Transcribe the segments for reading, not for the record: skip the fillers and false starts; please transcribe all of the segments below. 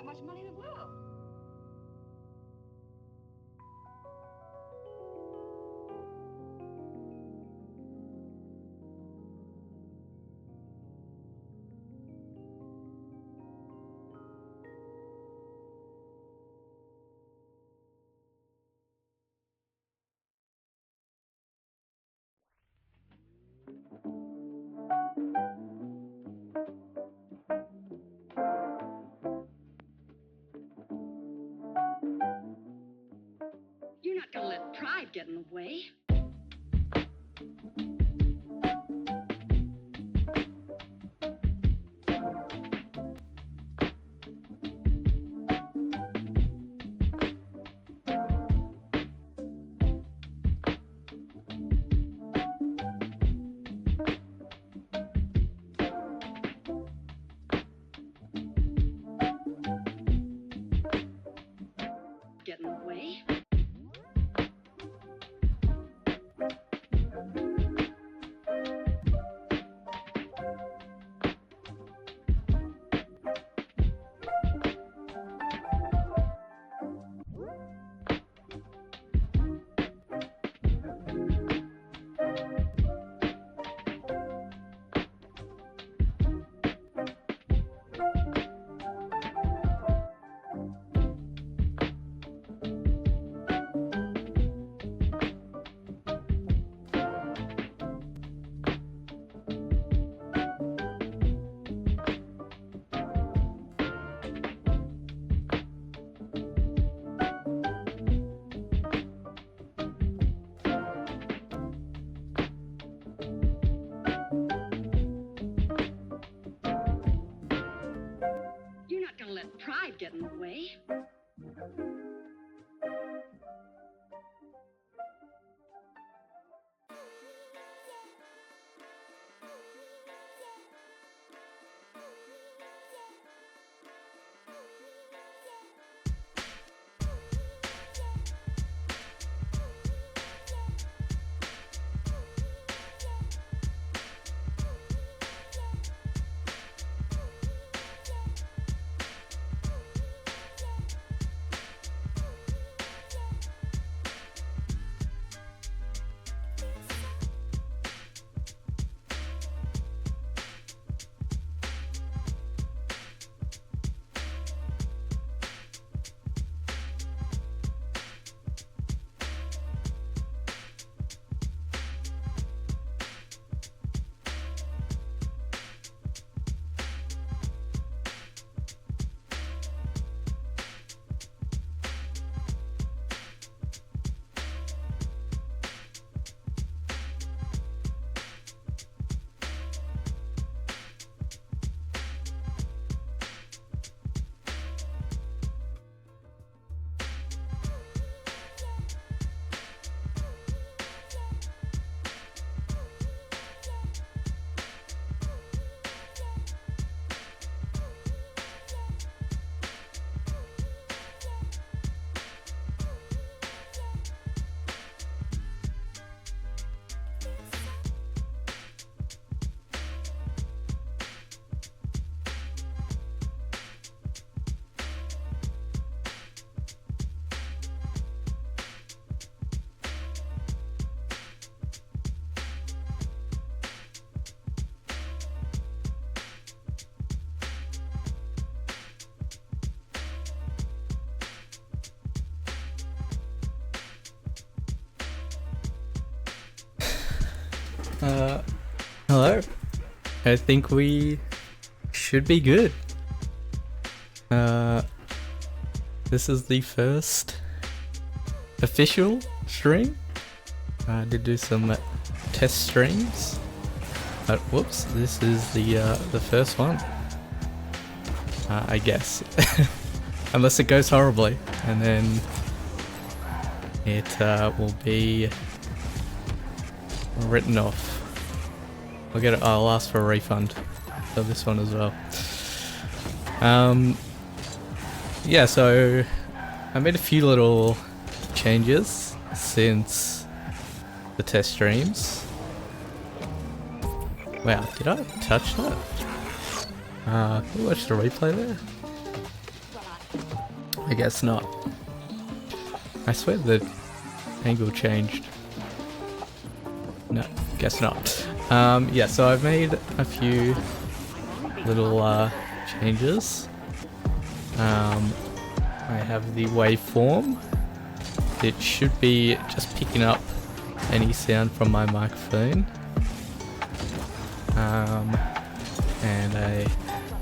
that much money in the world. You're not gonna let pride get in the way. Get in the way. You're not gonna let pride get in the way. Hello. I think we should be good. This is the first official stream. I did do some test streams, but whoops, this is the first one. I guess, unless it goes horribly, and then it will be written off. I'll ask for a refund for this one as well. Yeah, so I made a few little changes since the test streams. Wow, did I touch that? Can we watch the replay there? I guess not. I swear the angle changed. No, guess not. Yeah, so I've made a few little changes. I have the waveform. It should be just picking up any sound from my microphone. And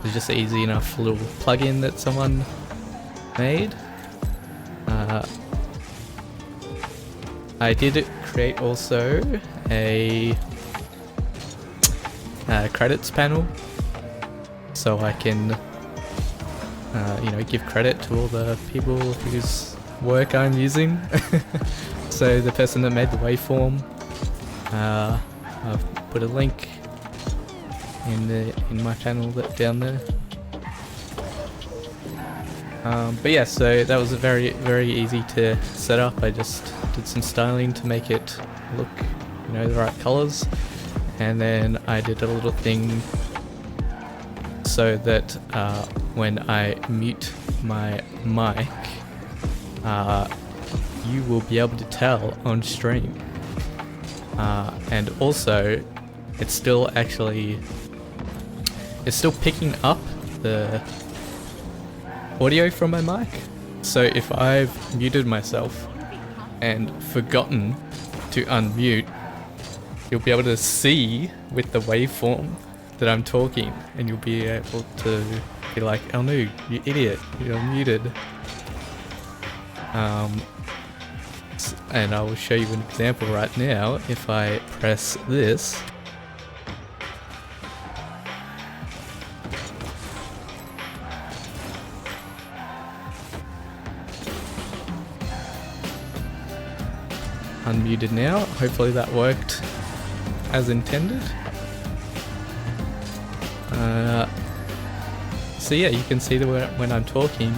it's just an easy enough little plugin that someone made. I did create also a credits panel, so I can give credit to all the people whose work I'm using. So the person that made the waveform, I've put a link in my channel down there. But yeah, so that was very easy to set up. I just did some styling to make it look, the right colors, and then I did a little thing so that when I mute my mic, you will be able to tell on stream. And also, it's still picking up the audio from my mic. So if I've muted myself and forgotten to unmute, you'll be able to see with the waveform that I'm talking, and you'll be able to be like, oh no, you idiot, you're muted. And I will show you an example right now. If I press this, unmuted now. Hopefully that worked as intended. So yeah, you can see that when I'm talking,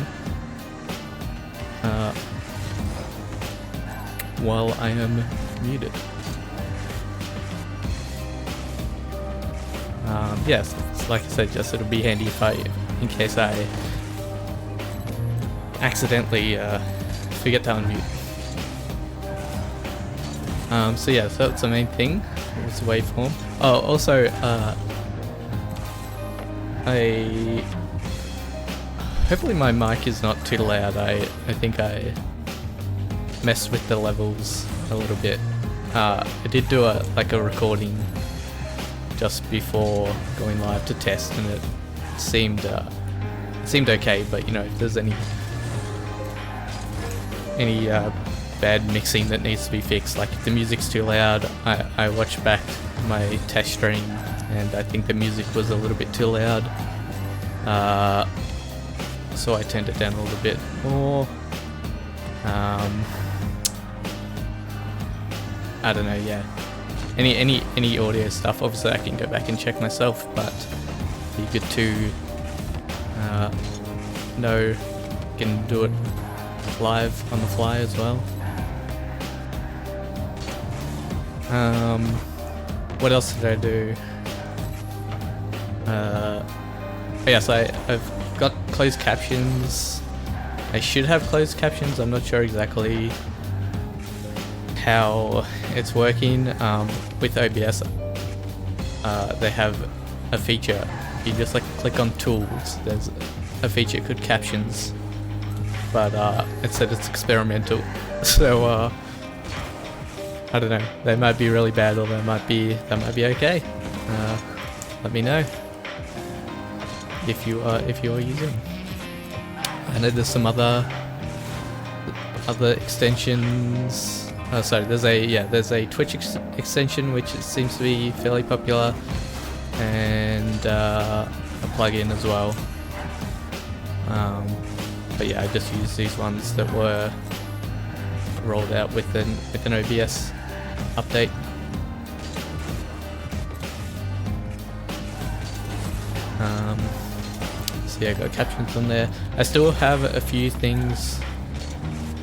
while I am muted. Yes, like I said, just it'll be handy in case I accidentally forget to unmute. So yeah, so that's the main thing. It's a waveform. Oh, also, hopefully my mic is not too loud. I think I messed with the levels a little bit. I did do a recording just before going live to test, and it seemed okay. But if there's any bad mixing that needs to be fixed, like if the music's too loud, I watched back my test stream and I think the music was a little bit too loud, so I turned it down a little bit more. I don't know, yeah. Any audio stuff, obviously I can go back and check myself, but it'd be good to know you can do it live on the fly as well. What else did I do? Yes, I've got closed captions. I should have closed captions. I'm not sure exactly how it's working. With OBS, they have a feature. You just click on tools. There's a feature called captions, but it said it's experimental. So I don't know. They might be really bad, or they might be okay. Let me know if you are using. I know there's some other extensions. Sorry, there's a Twitch extension which seems to be fairly popular, and a plugin as well. But yeah, I just used these ones that were rolled out with an OBS update. So yeah, I got captions on there. I still have a few things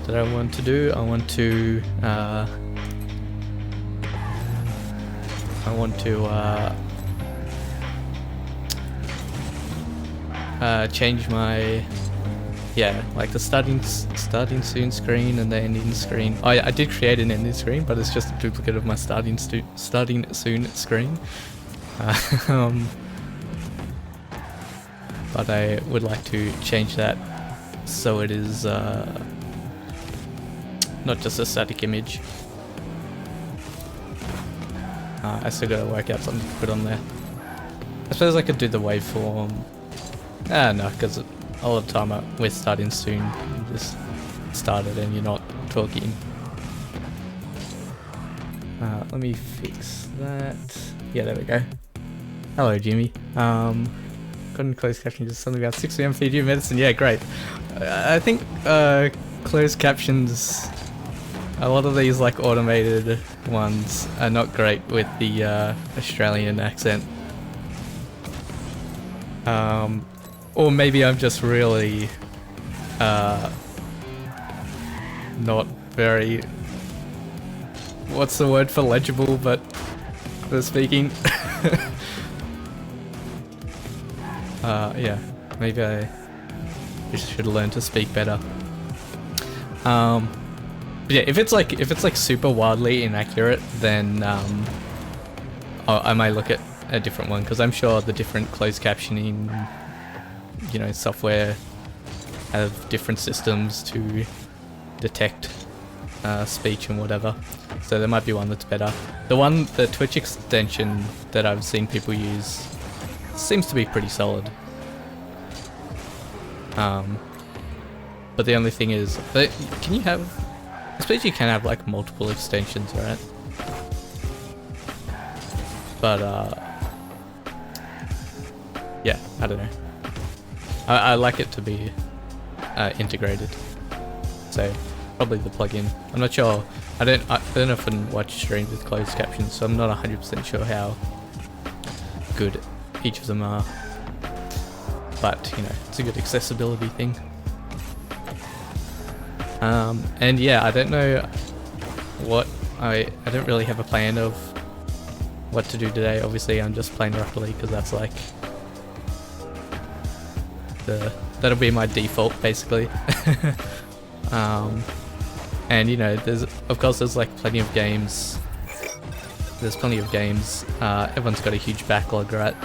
that I want to do. I want to change my yeah, like the starting soon screen and the ending screen. I did create an ending screen, but it's just a duplicate of my starting soon screen. Um, but I would like to change that so it is not just a static image. I still gotta work out something to put on there. I suppose I could do the waveform. No, because a lot of the time we're starting soon. You just started and you're not talking. Let me fix that. Yeah, there we go. Hello, Jimmy. Got in closed caption just something about 6 AM Fiji medicine. Yeah, great. I think closed captions, a lot of these like automated ones are not great with the Australian accent. Or maybe I'm just really not very, what's the word for legible, but for speaking. Yeah, maybe I just should learn to speak better. But yeah, if it's like super wildly inaccurate, then I might look at a different one, because I'm sure the different closed captioning, you know, software have different systems to detect speech and whatever. So there might be one that's better. The Twitch extension that I've seen people use seems to be pretty solid. But the only thing is, can you have? I suppose you can have like multiple extensions, right? But yeah, I don't know. I like it to be integrated. So probably the plugin. I'm not sure. I don't often watch streams with closed captions, so I'm not 100% sure how good each of them are. But you know, it's a good accessibility thing. And yeah, I don't know what I don't really have a plan of what to do today. Obviously, I'm just playing Rocket League because that's like that'll be my default basically. And you know, there's like plenty of games. There's plenty of games. Everyone's got a huge backlog, right?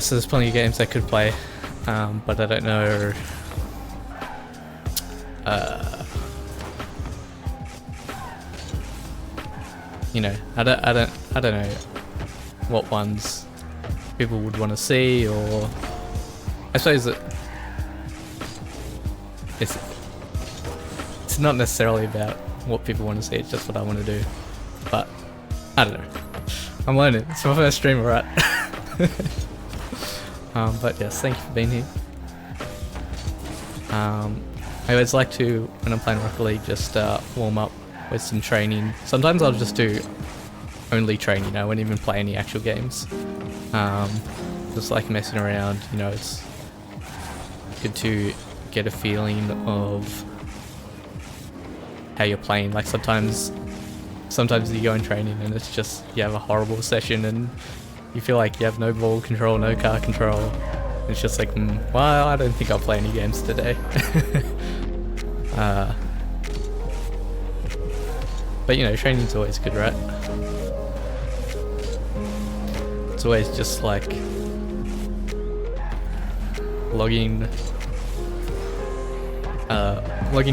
So there's plenty of games I could play, but I don't know. You know, I don't know what ones people would want to see, or I suppose that it's not necessarily about what people want to see. It's just what I want to do. But I don't know. I'm learning. It's my first stream, right? But yes, thank you for being here. I always like to, when I'm playing Rocket League, just warm up with some training. Sometimes I'll just do only training. I won't even play any actual games. Just like messing around, you know, it's good to get a feeling of how you're playing. Like sometimes you go in training and it's just, you have a horrible session and you feel like you have no ball control, no car control. It's just like, well, I don't think I'll play any games today. But you know, training's always good, right? It's always just like logging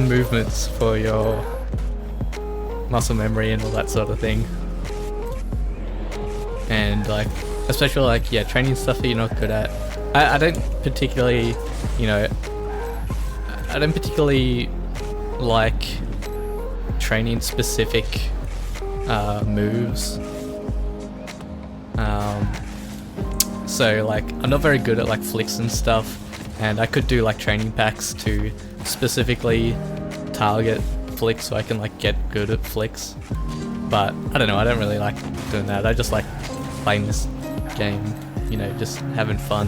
movements for your muscle memory and all that sort of thing. And like, especially like, yeah, training stuff that you're not good at. I don't particularly, you know, I don't particularly like training specific moves. So like, I'm not very good at like flicks and stuff, and I could do like training packs to specifically target flicks so I can like get good at flicks. But I don't know, I don't really like doing that. I just like playing this game, you know, just having fun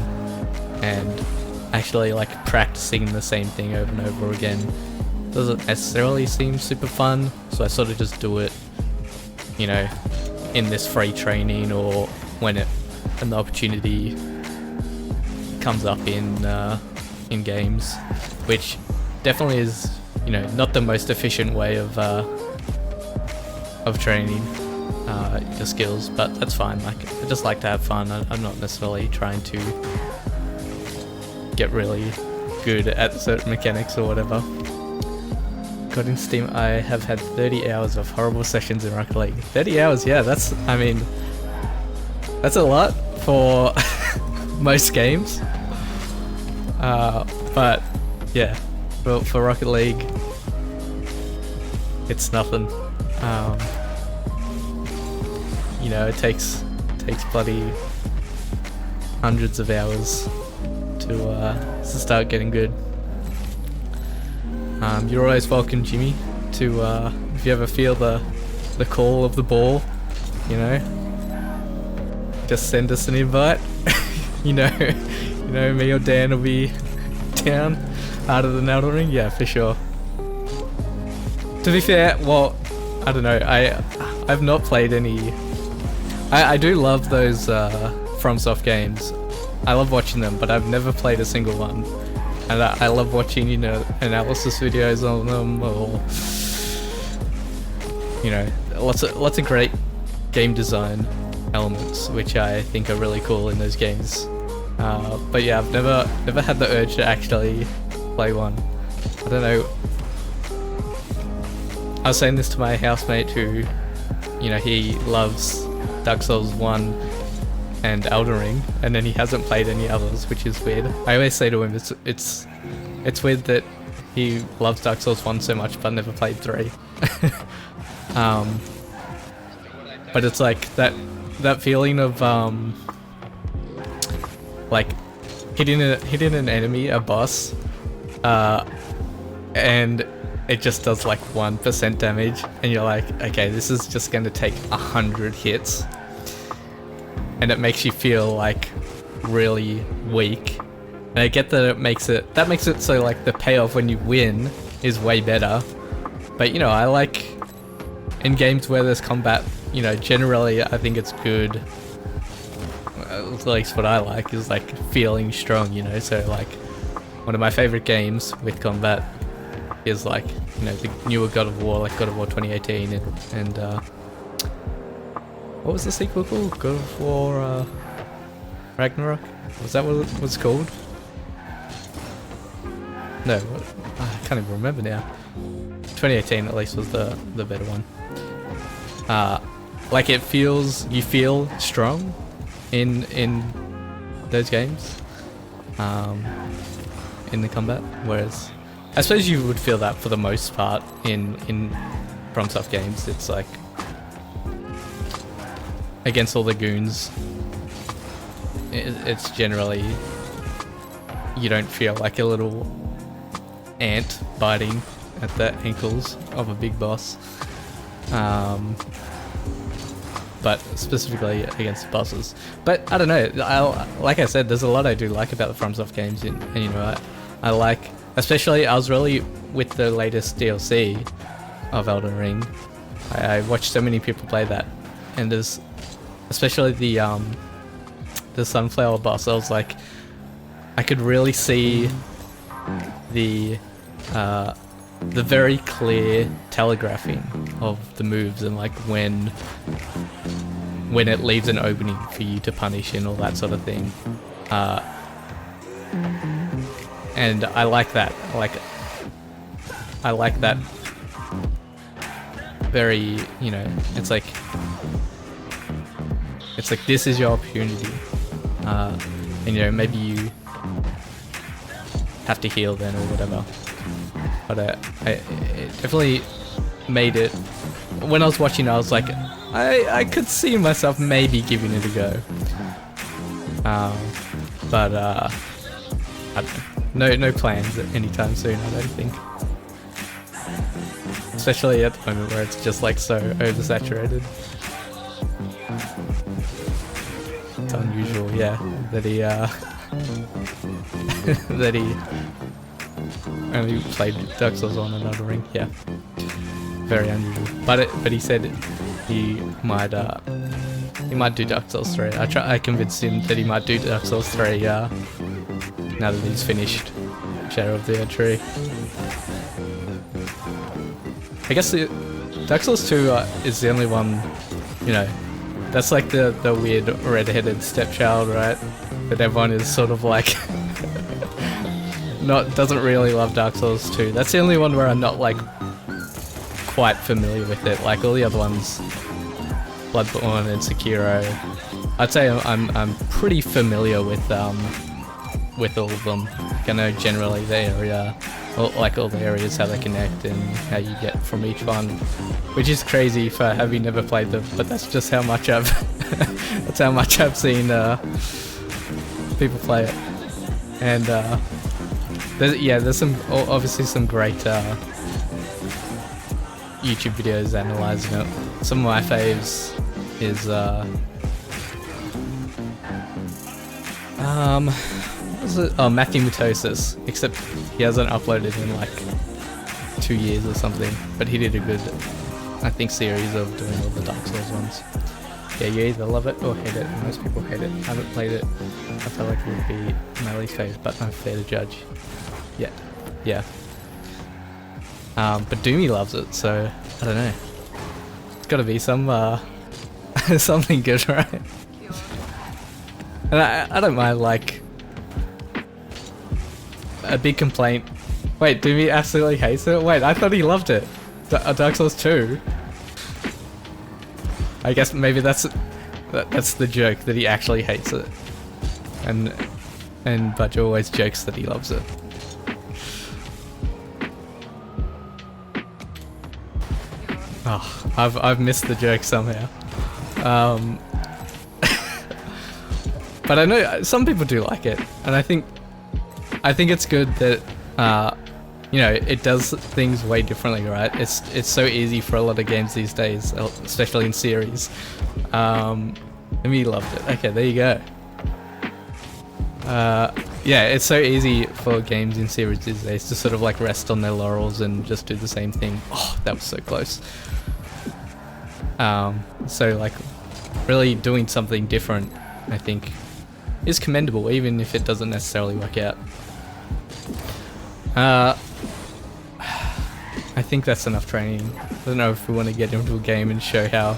and actually like practicing the same thing over and over again. Doesn't necessarily seem super fun, so I sort of just do it, you know, in this free training or when the opportunity comes up in in games, which definitely is, you know, not the most efficient way of training your skills, but that's fine. Like, I just like to have fun. I'm not necessarily trying to get really good at certain mechanics or whatever. Got in Steam, I have had 30 hours of horrible sessions in Rocket League. 30 hours, yeah, that's a lot for most games. But yeah, for Rocket League, it's nothing. You know, it takes bloody hundreds of hours to start getting good. You're always welcome, Jimmy, to if you ever feel the call of the ball, you know, just send us an invite. you know, me or Dan will be down out of the Elden Ring. Yeah, for sure. To be fair, well, I don't know. I've not played any. I do love those FromSoft games. I love watching them, but I've never played a single one. And I love watching, you know, analysis videos on them, or you know, lots of great game design elements, which I think are really cool in those games. But yeah, I've never had the urge to actually play one. I don't know. I was saying this to my housemate who, you know, he loves Dark Souls 1 and Elden Ring, and then he hasn't played any others, which is weird. I always say to him, it's weird that he loves Dark Souls 1 so much but never played 3. But it's like that feeling of like hitting an enemy, a boss, and it just does like 1% damage, and you're like, okay, this is just going to take 100 hits, and it makes you feel like really weak. And I get that makes it so like the payoff when you win is way better. But you know, I like in games where there's combat, you know, generally I think it's good. At least what I like is like feeling strong, you know. So like one of my favorite games with combat is like, you know, the newer God of War, like God of War 2018, and what was the sequel called? God of War Ragnarok? Was that what it was called? No, I can't even remember now. 2018 at least was the better one. Like you feel strong in those games, in the combat, whereas I suppose you would feel that for the most part in FromSoft games. It's like against all the goons, it's generally, you don't feel like a little ant biting at the ankles of a big boss. But specifically against bosses. But I don't know, like I said, there's a lot I do like about the FromSoft games, and you know, I like, especially I was really with the latest DLC of Elden Ring. I watched so many people play that, and there's especially the sunflower boss. I was like, I could really see the very clear telegraphing of the moves, and like when it leaves an opening for you to punish and all that sort of thing. And I like that. I like that very, you know, it's like this is your opportunity. And you know, maybe you have to heal then or whatever. But it definitely made it. When I was watching, I was like, I could see myself maybe giving it a go. But I don't know, no plans anytime soon, I don't think. Especially at the moment where it's just like so oversaturated. It's unusual, yeah, that he that he only played Dark Souls on another ring. Yeah, very unusual. But he said he might do Dark Souls 3. I convinced him that he might do Dark Souls 3 now that he's finished Shadow of the Erdtree. I guess the Dark Souls 2 is the only one, you know, that's like the weird red-headed stepchild, right? That everyone is sort of like doesn't really love Dark Souls 2. That's the only one where I'm not like quite familiar with it. Like all the other ones, Bloodborne and Sekiro, I'd say I'm pretty familiar with all of them. Like, I know generally the area, like all the areas, how they connect and how you get from each one, which is crazy for having never played them. But that's just how much I've that's how much I've seen people play it. And there's some obviously some great YouTube videos analysing it. Some of my faves is what was it? Oh, Matthew Mitosis, except he hasn't uploaded in like 2 years or something, but he did a good, I think, series of doing all the Dark Souls ones. Yeah, you either love it or hate it. Most people hate it. I haven't played it. I feel like it would be my least favourite, but I'm fair to judge. Yet. Yeah. But Doomy loves it, so I don't know. It's got to be some something good, right? And I don't mind, like, a big complaint. Wait, Doomy absolutely hates it? Wait, I thought he loved it. Dark Souls 2. I guess maybe that's the joke, that he actually hates it. And Budge always jokes that he loves it. Oh, I've missed the joke somehow. But I know some people do like it, and I think it's good that you know, it does things way differently, right? It's so easy for a lot of games these days, especially in series. And we loved it. Okay, there you go. Yeah, it's so easy for games in series these days to sort of like rest on their laurels and just do the same thing. Oh, that was so close. So like really doing something different, I think, is commendable, even if it doesn't necessarily work out. I think that's enough training. I don't know if we want to get into a game and show how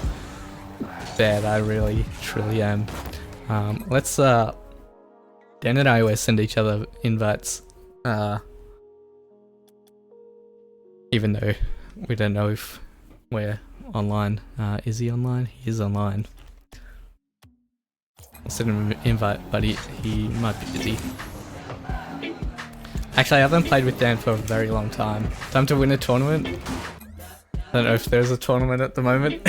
bad I really, truly am. Let's, Dan and I always send each other invites, even though we don't know if we're online. Is he online? He is online. I'll send him an invite, but he might be busy. Actually, I haven't played with Dan for a very long time. Time to win a tournament? I don't know if there's a tournament at the moment.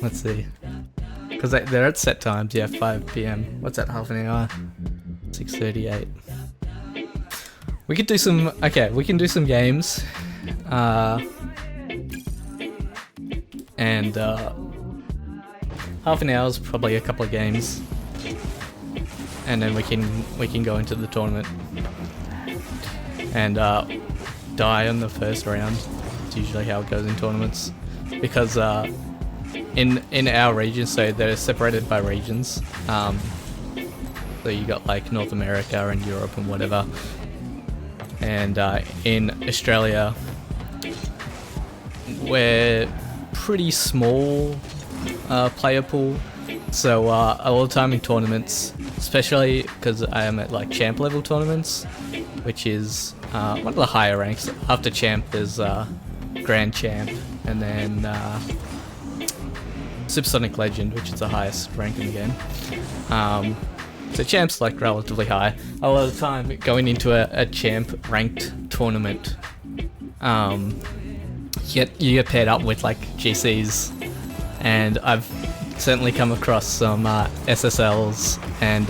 Let's see. Because they're at set times, yeah, 5 PM. What's that, half an hour? 6:38. We could do some, okay, we can do some games. And half an hour's probably a couple of games. And then we can go into the tournament and die on the first round. It's usually how it goes in tournaments, because in our region, so they're separated by regions. So you got like North America and Europe and whatever. And in Australia, we're pretty small player pool. So a lot of time in tournaments, especially because I am at like champ level tournaments, which is one of the higher ranks. After champ there's grand champ, and then Supersonic Legend, which is the highest rank in the game. So champ's like relatively high. A lot of the time going into a champ ranked tournament, you get paired up with like GCs, and I've certainly come across some SSLs and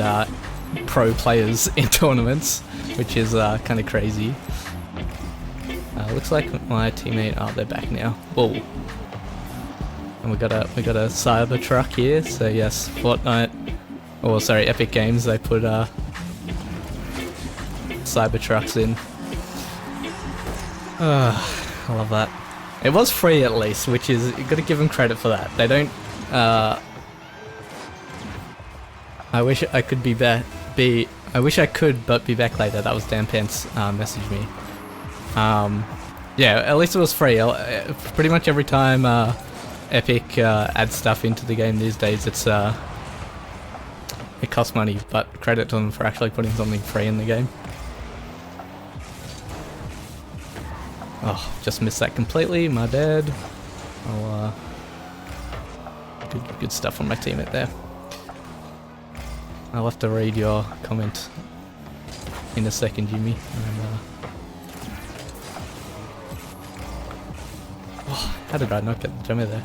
pro players in tournaments, which is kind of crazy. Looks like my teammate, oh, they're back now. Whoa. And we got a cyber truck here, so yes, Fortnite, or sorry, Epic Games, they put cyber trucks in. I love that. It was free at least, which is, you gotta give them credit for that. They don't, I wish I could be I wish I could, but be back later. That was Dan Pence messaged me. Yeah, at least it was free. Pretty much every time Epic adds stuff into the game these days, it costs money, but credit to them for actually putting something free in the game. Oh, just missed that completely, my bad. I'll, good stuff on my teammate there. I'll have to read your comment in a second, Jimmy. And, oh, how did I not get the jumper there?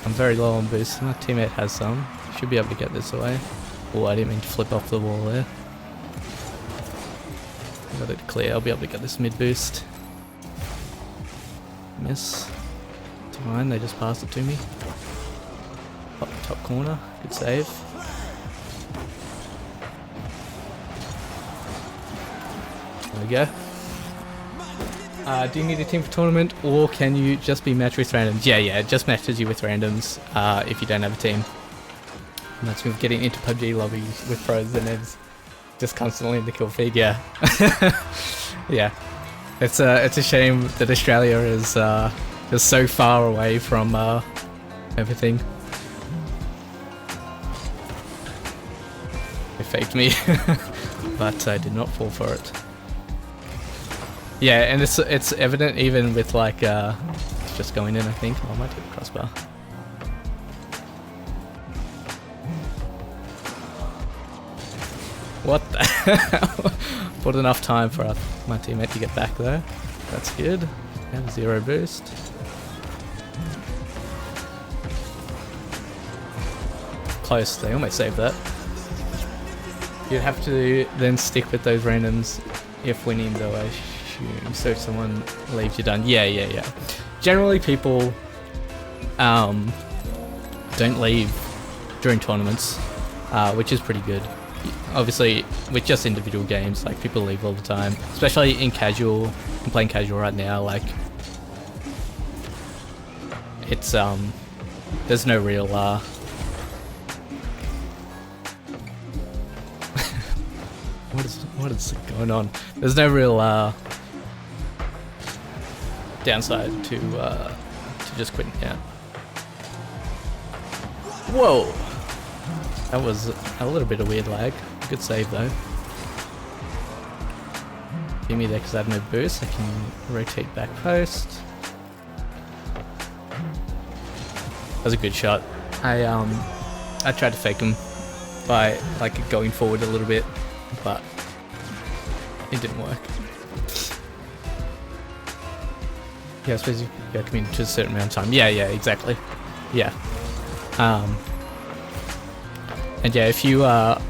I'm very low on boost. My teammate has some. Should be able to get this away. Oh, I didn't mean to flip off the wall there. Got it clear. I'll be able to get this mid boost. Miss. It's fine, they just passed it to me. Top corner. Good save. There we go. Do you need a team for tournament, or can you just be matched with randoms? Yeah, it just matches you with randoms if you don't have a team. And that's with getting into PUBG lobbies with pros and it's just constantly in the kill feed. Yeah, yeah. It's a shame that Australia is just so far away from everything. It faked me, but I did not fall for it. Yeah, and it's evident even with like it's just going in. I think I might take a crossbar. What the hell? Put enough time for my teammate to get back though. That's good. And 0 boost. Close. They almost saved that. You'd have to then stick with those randoms if winning though, I assume. So if someone leaves, you're done. Yeah. Generally people don't leave during tournaments, which is pretty good. Obviously, with just individual games, like people leave all the time, especially in casual. I'm playing casual right now. Like, it's there's no real what is going on? There's no real downside to just quitting. Yeah. Whoa. That was a little bit of weird lag. Good save though. Give me there because I have no boost. I can rotate back post. That was a good shot. I tried to fake him by like going forward a little bit, but it didn't work. Yeah, I suppose you go commit to a certain amount of time. Yeah, exactly. Yeah. And yeah, if you okay,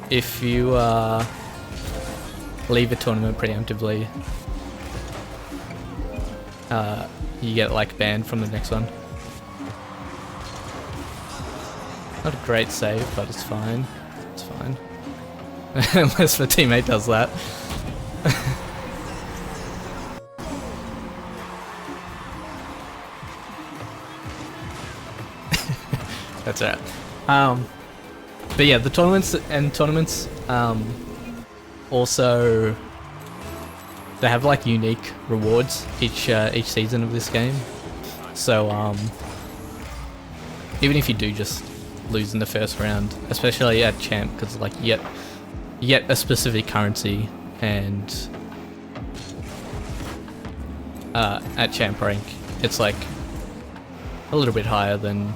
if you leave a tournament preemptively, you get like banned from the next one. Not a great save, but it's fine. It's fine. Unless the teammate does that. That's alright. But yeah, the tournaments also they have like unique rewards each season of this game. So even if you do just lose in the first round, especially at champ, because like you get a specific currency, and at champ rank it's like a little bit higher than.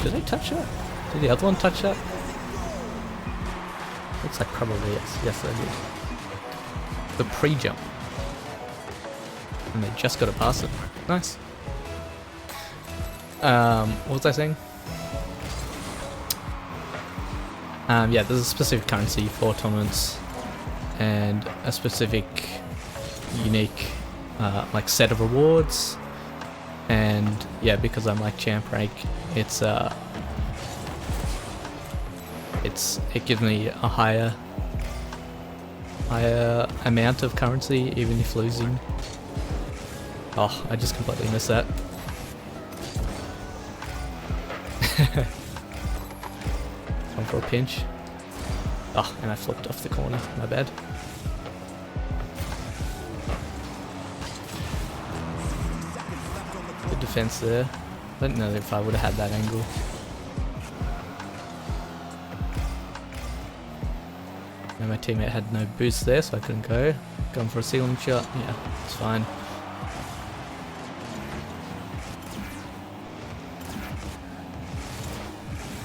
Did they touch that? Did the other one touch that? Looks like probably yes. Yes, they did. The pre-jump. And they just got to pass it. Nice. What was I saying? Yeah, there's a specific currency for tournaments and a specific unique like set of rewards. And yeah, because I'm like champ rank, it gives me a higher amount of currency even if losing. Oh, I just completely missed that. Going for a pinch. Oh, and I flipped off the corner. My bad. Good defense there. I don't know if I would have had that angle. And my teammate had no boost there, so I couldn't go. Going for a ceiling shot. Yeah, it's fine.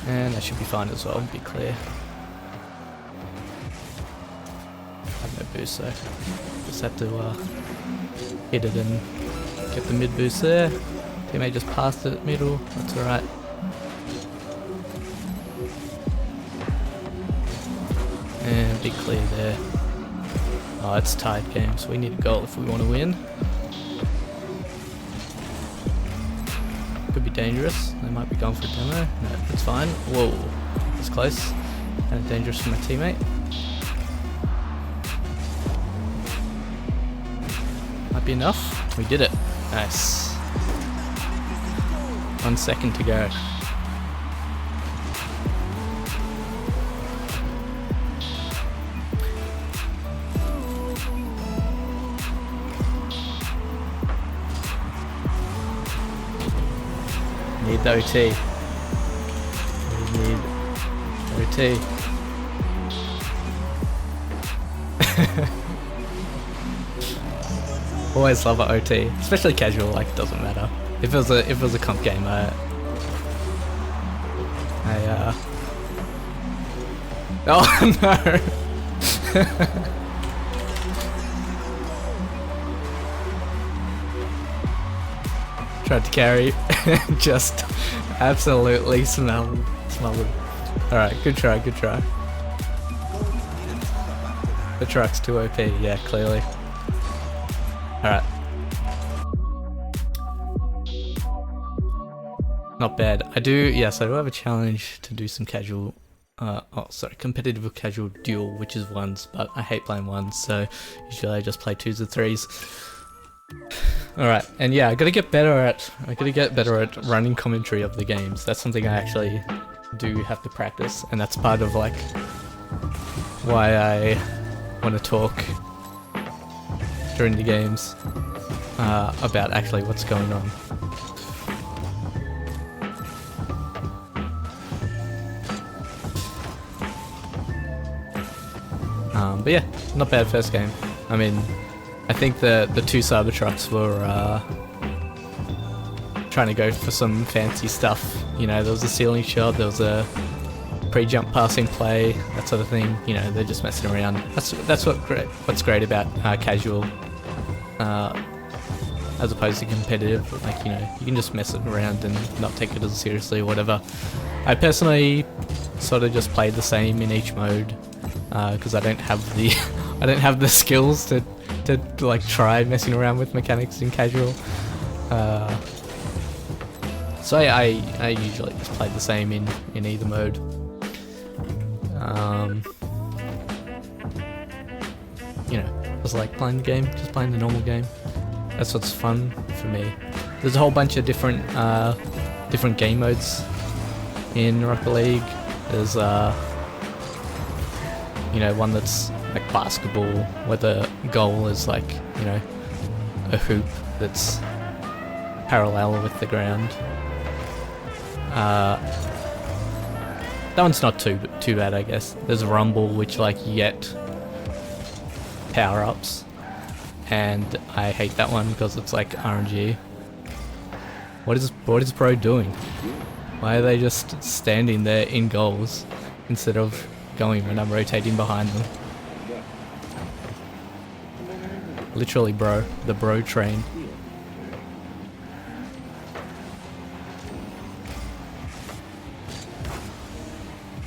And that should be fine as well, be clear. I have no boost, so just have to hit it and get the mid boost there. Teammate just passed it middle, that's alright. And be clear there. Oh, it's tied game, so we need a goal if we want to win. Could be dangerous. They might be going for a demo. No, it's fine. Whoa, it's close. Kind of dangerous for my teammate. Might be enough. We did it. Nice. 1 second to go. Need the OT. We need OT. Always love an OT, especially casual. Like it doesn't matter. If it was a comp game, oh no. Tried to carry, just absolutely smelled it. Alright, good try, good try. The truck's too OP, yeah, clearly. Alright. Not bad. I do have a challenge to do some casual, competitive casual duel, which is ones, but I hate playing ones, so usually I just play 2s or 3s. Alright, and yeah, I gotta get better at running commentary of the games. That's something I actually do have to practice, and that's part of like why I want to talk during the games about actually what's going on. But yeah, not bad first game. I mean, I think the two Cybertrucks were trying to go for some fancy stuff. You know, there was a ceiling shot, there was a pre-jump passing play, that sort of thing. You know, they're just messing around. That's what's great about casual, as opposed to competitive. Like, you know, you can just mess it around and not take it as seriously or whatever. I personally sort of just play the same in each mode because I don't have the skills to like try messing around with mechanics in casual. So I usually just play the same in either mode. You know, just like playing the game, just playing the normal game. That's what's fun for me. There's a whole bunch of different game modes in Rocket League. There's you know, one that's like basketball, where the goal is like, you know, a hoop that's parallel with the ground. That one's not too bad, I guess. There's Rumble, which like you get power-ups, and I hate that one because it's like RNG. What is Bro doing? Why are they just standing there in goals instead of going when I'm rotating behind them? Literally, bro. The bro train.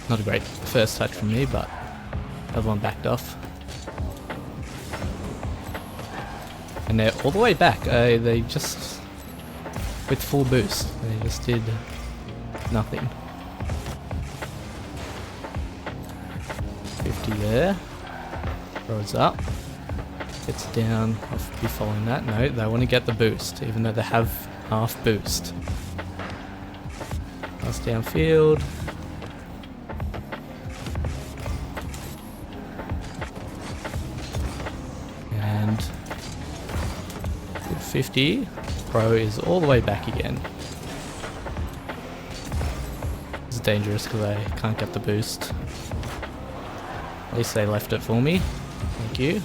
Not a great first touch from me, but other one backed off. And they're all the way back. They just, with full boost, they just did nothing. 50 there. Throws up. Gets down. I'll be following that. No, they want to get the boost, even though they have half boost. Pass downfield. 50. Pro is all the way back again. It's dangerous because I can't get the boost. At least they left it for me. Thank you.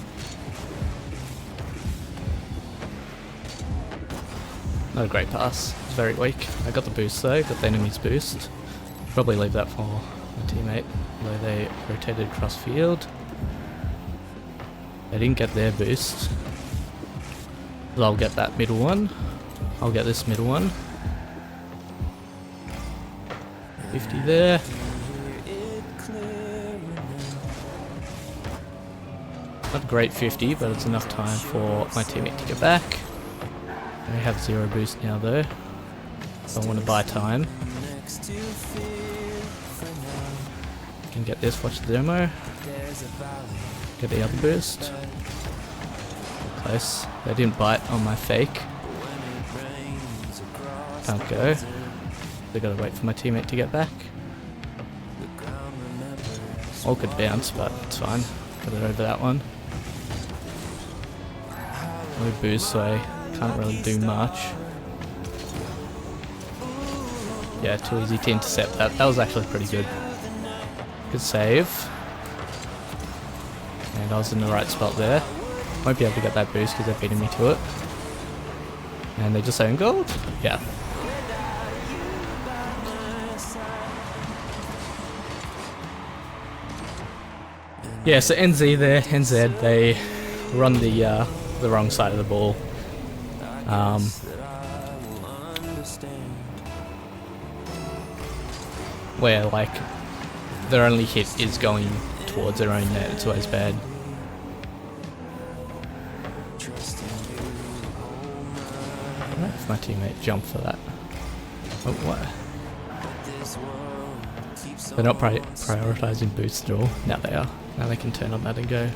Not a great pass. It's very weak. I got the boost though, got the enemy's boost. Probably leave that for my teammate, although they rotated across field. They didn't get their boost. But I'll get that middle one. I'll get this middle one. 50 there. Not a great 50, but it's enough time for my teammate to get back. I have 0 boost now though, so I want to buy time. Can get this, watch the demo. Get the other boost. Close. They didn't bite on my fake. Can't go. They gotta wait for my teammate to get back. All could bounce, but it's fine. Got it over that one. No boost, so I can't really do much. Yeah, too easy to intercept that. That was actually pretty good. Good save. And I was in the right spot there. Won't be able to get that boost because they're beating me to it. And they just own gold? Yeah. Yeah, so NZ there, NZ, they were on the wrong side of the ball. Where like their only hit is going towards their own net, it's always bad. I don't know if my teammate jumped for that. Oh, what? They're not prioritizing boost at all. Now they are. Now they can turn on that and go.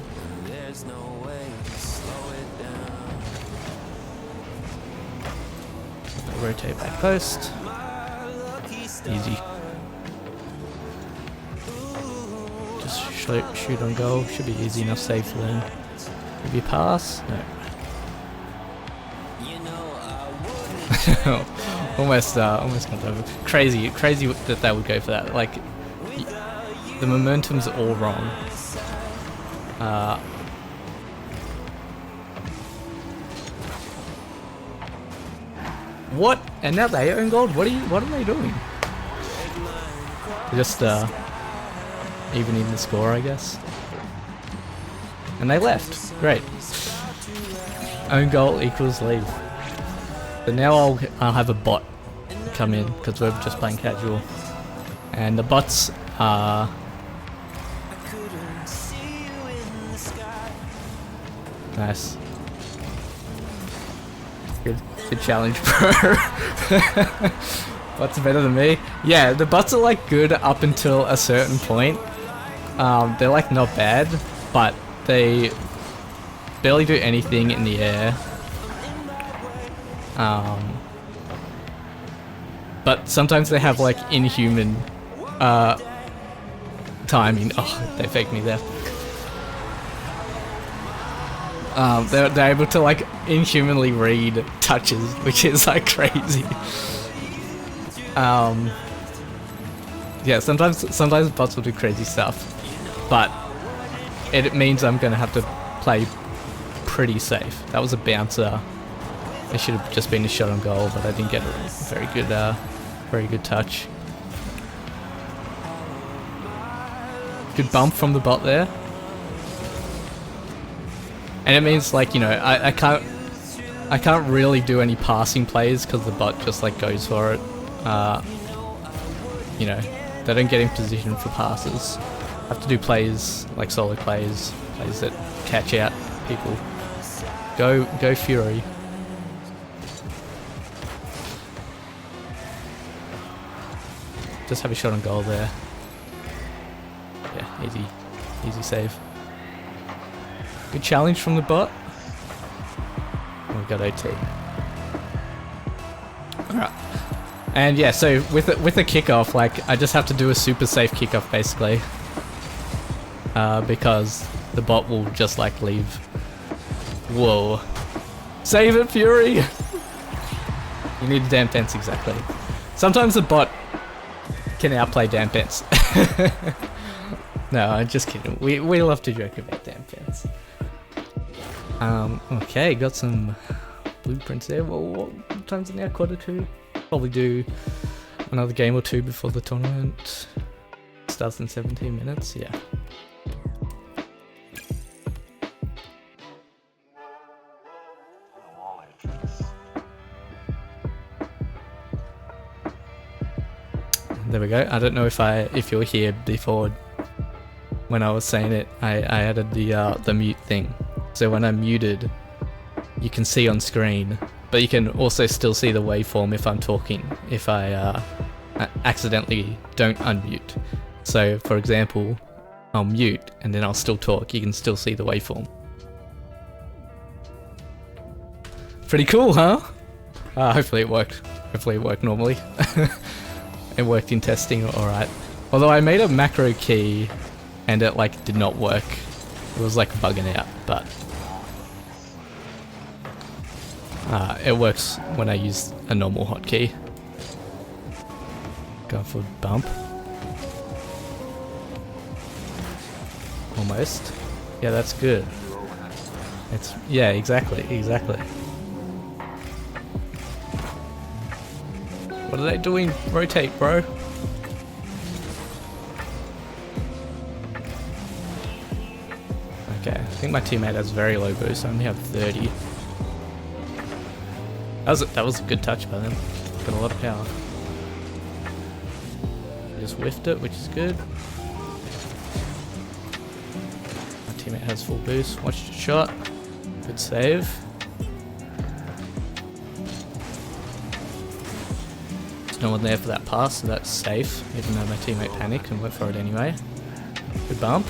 Rotate back post. Easy. Just shoot on goal. Should be easy enough save for them. Maybe pass? No. almost got over. Crazy that they would go for that. Like, the momentum's all wrong. What? And now they own gold? What are they doing? Just evening the score, I guess. And they left. Great. Own goal equals leave. But now I'll have a bot come in because we're just playing casual. And the bots are nice. Good challenge, bro. Bots are better than me. Yeah, the bots are like good up until a certain point. They're like not bad, but they barely do anything in the air. But sometimes they have like inhuman timing. Oh, they faked me there. They're able to like inhumanly read touches, which is like crazy. Yeah, sometimes bots will do crazy stuff, but it means I'm gonna have to play pretty safe. That was a bouncer. It should have just been a shot on goal, but I didn't get a very good touch. Good bump from the bot there. And it means, like, you know, I can't really do any passing plays because the bot just like goes for it. You know, they don't get in position for passes. I have to do plays like solo plays that catch out people. Go Fury. Just have a shot on goal there. Yeah, easy save. Good challenge from the bot. And we got OT. Alright. And yeah, so with a kickoff, like, I just have to do a super safe kickoff basically. Because the bot will just like leave. Whoa. Save it, Fury! You need a damn fence, exactly. Sometimes the bot can outplay damn fence. No, I'm just kidding. We love to joke about damn fence. Okay, got some blueprints there. Well, what time's it now? 1:45? Probably do another game or two before the tournament. Starts in 17 minutes, yeah. There we go. I don't know if you're here before when I was saying it. I added the mute thing. So when I'm muted, you can see on screen, but you can also still see the waveform if I'm talking, if I accidentally don't unmute. So for example, I'll mute and then I'll still talk. You can still see the waveform. Pretty cool, huh? Hopefully it worked. Hopefully it worked normally. It worked in testing alright. Although I made a macro key and it like did not work. It was like bugging out, but it works when I use a normal hotkey. Go for bump. Almost. Yeah, that's good. Yeah, exactly. What are they doing? Rotate, bro. Okay, I think my teammate has very low boost. I only have 30. That was a good touch by them. Got a lot of power. Just whiffed it, which is good. My teammate has full boost. Watched the shot. Good save. There's no one there for that pass, so that's safe, even though my teammate panicked and went for it anyway. Good bump.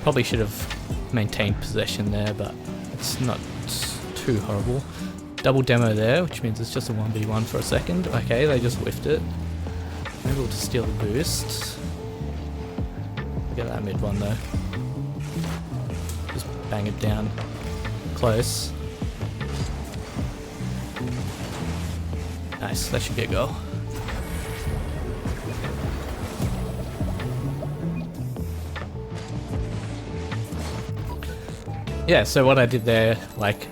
Probably should have maintained possession there, but it's not too horrible. Double demo there, which means it's just a 1v1 for a second. Okay, they just whiffed it. Able to steal the boost. Get that mid one though. Just bang it down close. Nice, that should be a goal. Yeah, so what I did there, like,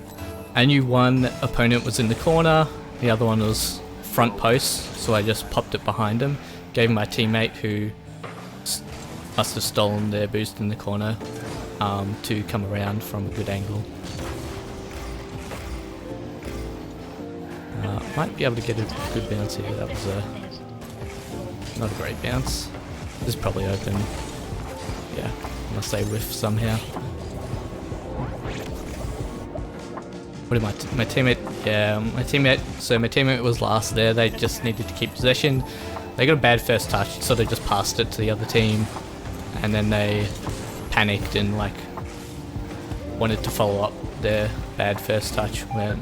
I knew one opponent was in the corner, the other one was front post, so I just popped it behind him, gave my teammate who must have stolen their boost in the corner to come around from a good angle. Might be able to get a good bounce here. That was not a great bounce. This is probably open. Yeah, unless they whiff somehow. What did my teammate? Yeah, my teammate. So my teammate was last there. They just needed to keep possession. They got a bad first touch, so they just passed it to the other team, and then they panicked and like wanted to follow up their bad first touch when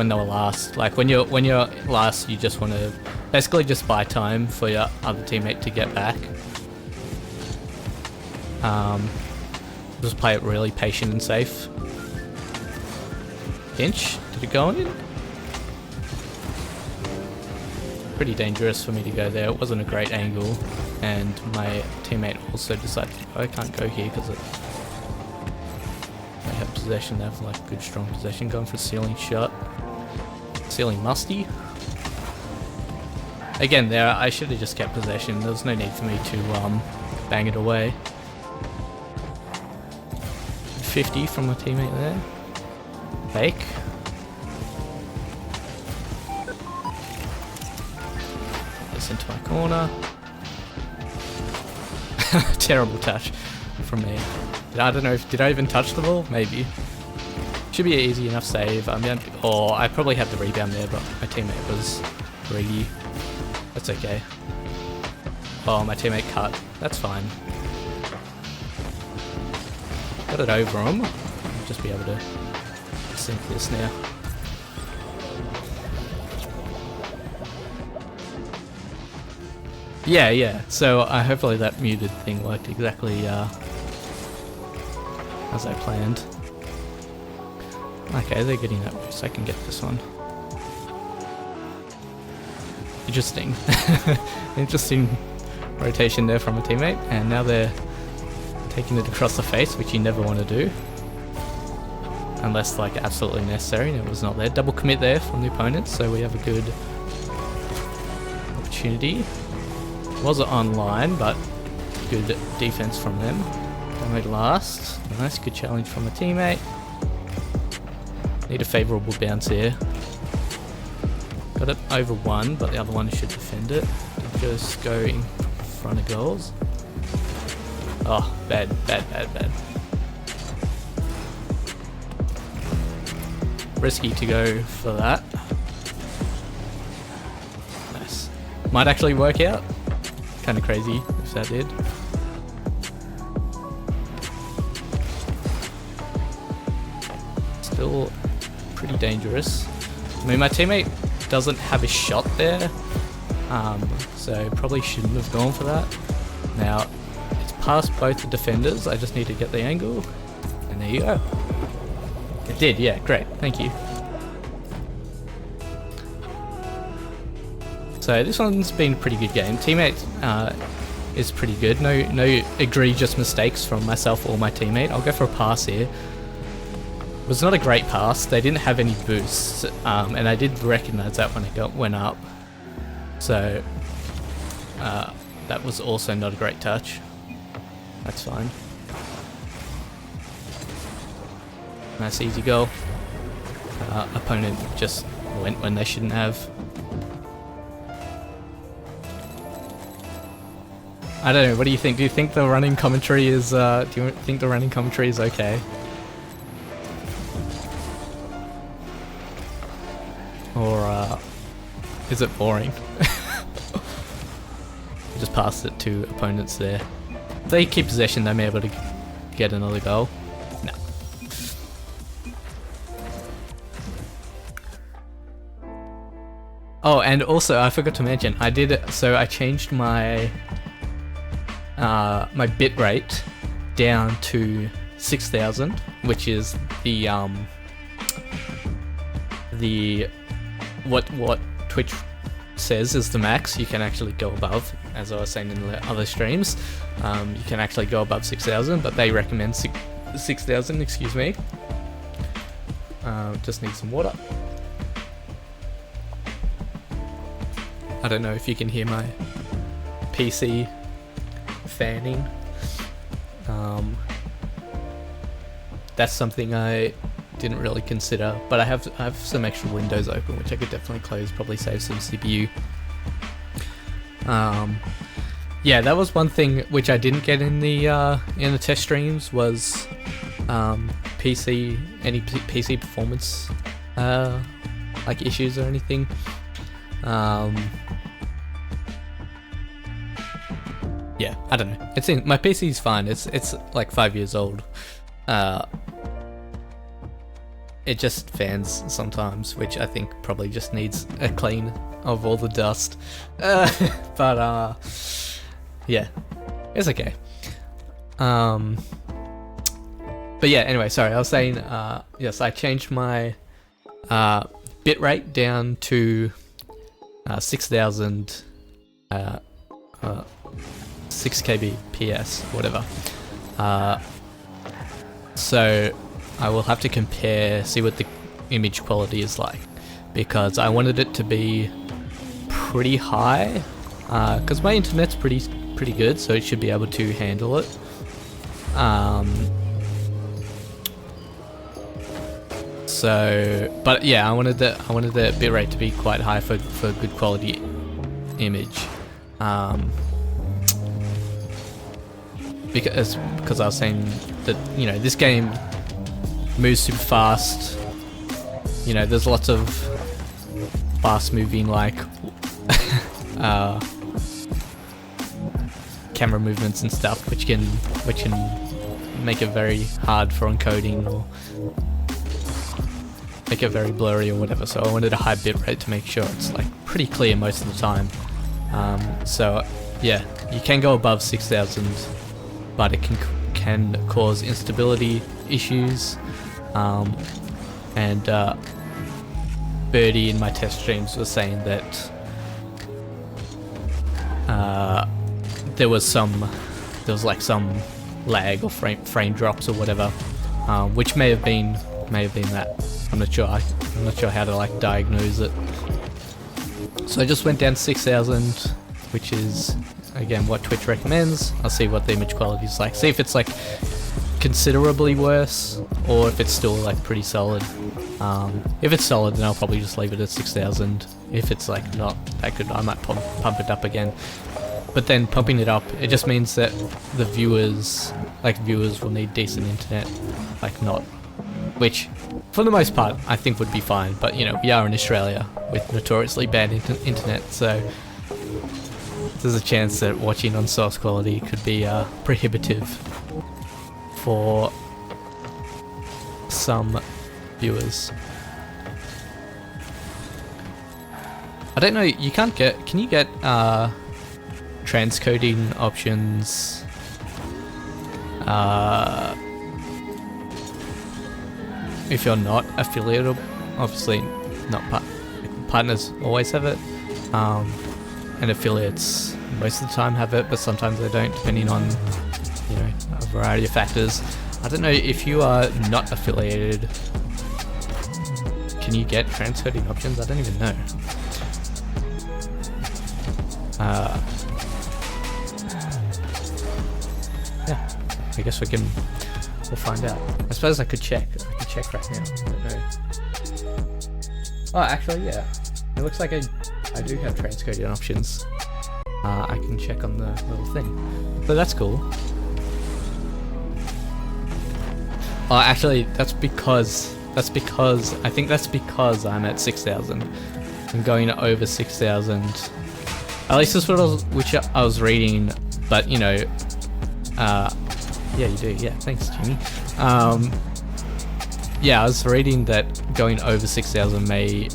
they were last. Like when you're last, you just want to basically just buy time for your other teammate to get back. Just play it really patient and safe. Pinch, did it go in? Pretty dangerous for me to go there. It wasn't a great angle, and my teammate also decided I can't go here because they have possession. They have like good strong possession. Going for a ceiling shot. Ceiling musty. Again, there I should have just kept possession. There was no need for me to bang it away. 50 from my teammate there. Fake. This into my corner. Terrible touch from me. I don't know if did I even touch the ball? Maybe. Should be an easy enough save. I probably have the rebound there, but my teammate was greedy. That's okay. Oh, my teammate cut. That's fine. Got it over him. I'll just be able to sink this now. Yeah. So hopefully that muted thing worked exactly as I planned. Okay, they're getting that boost. I can get this one. Interesting. Interesting rotation there from a teammate, and now they're taking it across the face, which you never want to do. Unless like absolutely necessary, and it was not there. Double commit there from the opponents, so we have a good opportunity. Wasn't online, but good defense from them. Damage last. Nice, good challenge from a teammate. Need a favourable bounce here. Got it over one, but the other one should defend it. Just go in front of goals. Oh, bad. Risky to go for that. Nice. Might actually work out. Kind of crazy if that did. Still pretty dangerous. I mean, my teammate doesn't have a shot there, so probably shouldn't have gone for that. Now, it's past both the defenders. I just need to get the angle, and there you go. It did, yeah, great, thank you. So this one's been a pretty good game. Teammate is pretty good. No egregious mistakes from myself or my teammate. I'll go for a pass here. It was not a great pass. They didn't have any boosts, and I did recognize that when it went up. So that was also not a great touch. That's fine. Nice easy goal. Opponent just went when they shouldn't have. I don't know, what do you think? Do you think the running commentary is okay? Or is it boring? Just passed it to opponents there. If they keep possession, they may be able to get another goal. No. Oh, and also I forgot to mention, I changed my my bit rate down to 6,000, which is the what Twitch says is the max. You can actually go above, as I was saying in the other streams. You can actually go above 6,000, but they recommend 6,000. Excuse me. Just need some water. I don't know if you can hear my PC fanning. That's something I didn't really consider, but I have some extra windows open which I could definitely close, probably save some CPU. Yeah, that was one thing which I didn't get in the test streams was PC performance like issues or anything. Yeah, I don't know. My PC's fine. It's like 5 years old. It just fans sometimes, which I think probably just needs a clean of all the dust. But yeah, it's okay. But yeah, anyway, sorry, I was saying, yes, I changed my bitrate down to 6,000 6 kbps, whatever. So I will have to compare, see what the image quality is like, because I wanted it to be pretty high, because my internet's pretty good, so it should be able to handle it. But yeah, I wanted the bitrate to be quite high for good quality image. Because I was saying that, you know, this game moves super fast. You know, there's lots of fast moving like camera movements and stuff, which can make it very hard for encoding or make it very blurry or whatever. So I wanted a high bitrate to make sure it's like pretty clear most of the time. So yeah, you can go above 6,000. But it can cause instability issues, and Birdie in my test streams was saying that there was like some lag or frame drops or whatever, which may have been that. I'm not sure. I'm not sure how to like diagnose it. So I just went down to 6,000, which is again what Twitch recommends. I'll see what the image quality is like. See if it's like considerably worse or if it's still like pretty solid. If it's solid, then I'll probably just leave it at 6,000. If it's like not that good, I might pump it up again. But then pumping it up, it just means that the viewers will need decent internet, like not, which for the most part I think would be fine. But you know, we are in Australia with notoriously bad internet, so there's a chance that watching on source quality could be prohibitive for some viewers. I don't know, can you get transcoding options if you're not affiliated? Obviously not partners always have it, and affiliates most of the time have it, but sometimes they don't, depending on, you know, a variety of factors. I don't know if you are not affiliated, can you get transcoding options? I don't even know. Yeah, I guess we'll find out. I suppose I could check right now. I don't know. Oh, actually, yeah. It looks like I do have transcoding options. I can check on the little thing. So that's cool. Oh, actually, that's because I think that's because I'm at 6,000. I'm going over 6,000. At least that's what I was reading, but you know, yeah, you do. Yeah, thanks, Jimmy. Yeah, I was reading that going over 6,000 may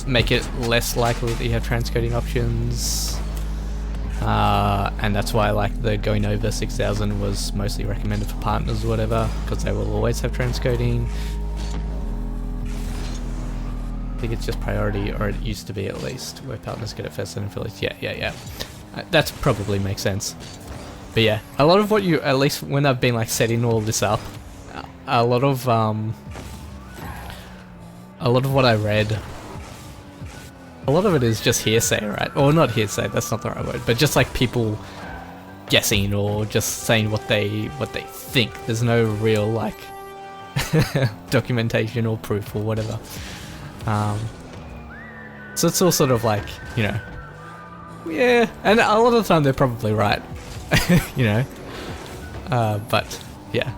make it less likely that you have transcoding options, and that's why like the going over 6,000 was mostly recommended for partners or whatever, because they will always have transcoding. I think it's just priority, or it used to be at least, where partners get it first and affiliates. Yeah. That probably makes sense. But yeah, a lot of what you, at least when I've been like setting all this up, a lot of what I read, a lot of it is just hearsay, right? Or not hearsay, that's not the right word, but just like people guessing or just saying what they think. There's no real like documentation or proof or whatever. So it's all sort of like, you know, yeah, and a lot of the time they're probably right, you know, but yeah,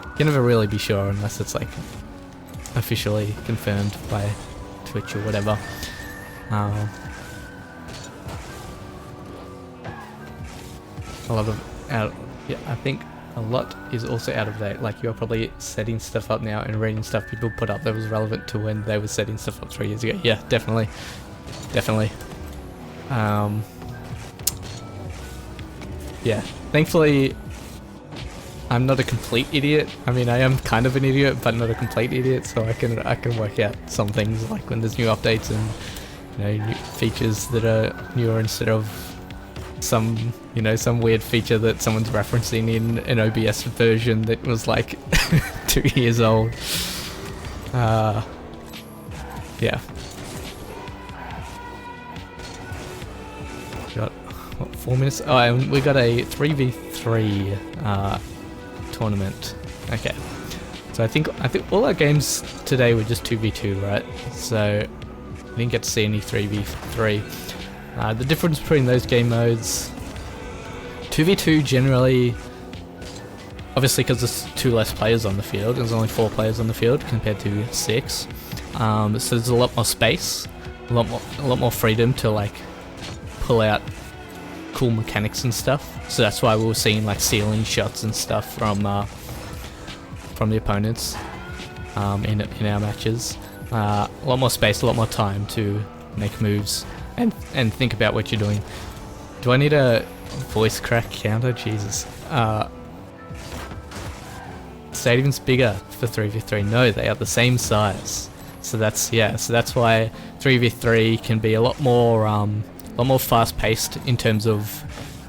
you can never really be sure unless it's like officially confirmed by Twitch or whatever. A lot of yeah, I think a lot is also out of date. Like you're probably setting stuff up now and reading stuff people put up that was relevant to when they were setting stuff up 3 years ago. Yeah, definitely. Yeah, thankfully I'm not a complete idiot. I mean, I am kind of an idiot, but not a complete idiot, so I can work out some things, like when there's new updates and, you know, new features that are newer instead of some, you know, some weird feature that someone's referencing in an OBS version that was like 2 years old. Yeah. Got what, 4 minutes? Oh, and we got a 3v3 tournament. Okay. So I think all our games today were just 2v2, right? So I didn't get to see any 3v3. The difference between those game modes, 2v2 generally, obviously because there's 2 less players on the field, there's only 4 players on the field compared to 6, so there's a lot more space, a lot more freedom to like pull out cool mechanics and stuff. So that's why we were seeing like ceiling shots and stuff from the opponents in our matches. A lot more space, a lot more time to make moves and think about what you're doing. Do I need a voice crack counter? Jesus. stadium's bigger for 3v3. No, they are the same size. So that's why 3v3 can be a lot more fast-paced in terms of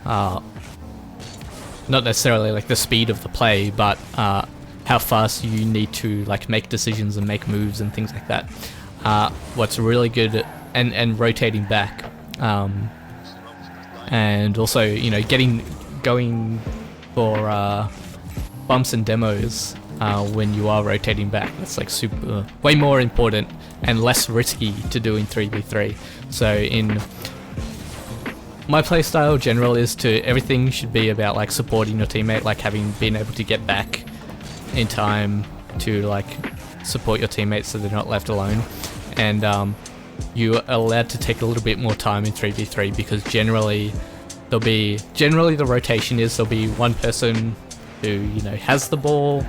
not necessarily like the speed of the play, but how fast you need to like make decisions and make moves and things like that. What's really good, and rotating back, and also, you know, going for bumps and demos when you are rotating back. That's like way more important and less risky to do in 3v3. So in my playstyle general is to everything should be about like supporting your teammate, like being able to get back in time to like support your teammates so they're not left alone. And you are allowed to take a little bit more time in 3v3 because generally the rotation is there'll be one person who, you know, has the ball,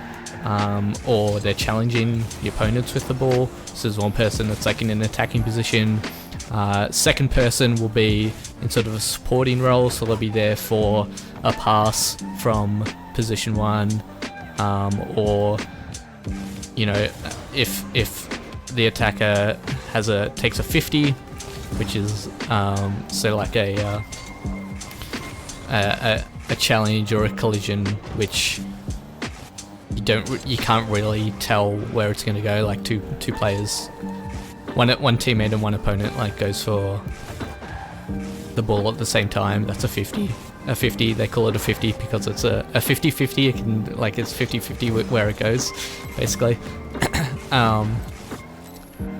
or they're challenging the opponents with the ball. So there's one person that's like in an attacking position. Second person will be in sort of a supporting role, so they'll be there for a pass from position 1, or, you know, if the attacker takes a 50, which is so like a challenge or a collision, which you can't really tell where it's going to go. Like two players, one teammate and one opponent, like goes for the ball at the same time. That's a 50. A 50, they call it a 50 because it's a 50-50. It can, like, it's 50-50 where it goes, basically.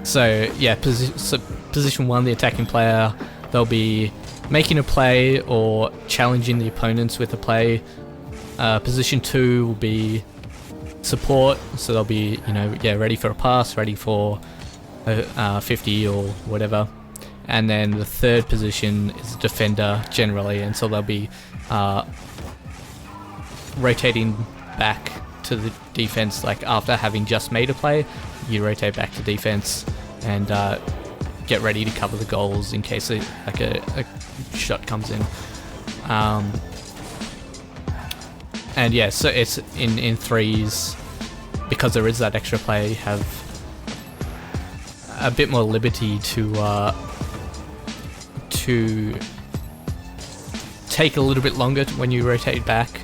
So yeah, position 1, the attacking player, they'll be making a play or challenging the opponents with a play. Position 2 will be support, so they'll be, you know, ready for a pass, ready for a 50 or whatever. And then the third position is defender generally, and so they'll be rotating back to the defense. Like after having just made a play, you rotate back to defense and get ready to cover the goals in case a shot comes in. And yeah, so it's in threes, because there is that extra play, have a bit more liberty to take a little bit longer when you rotate back,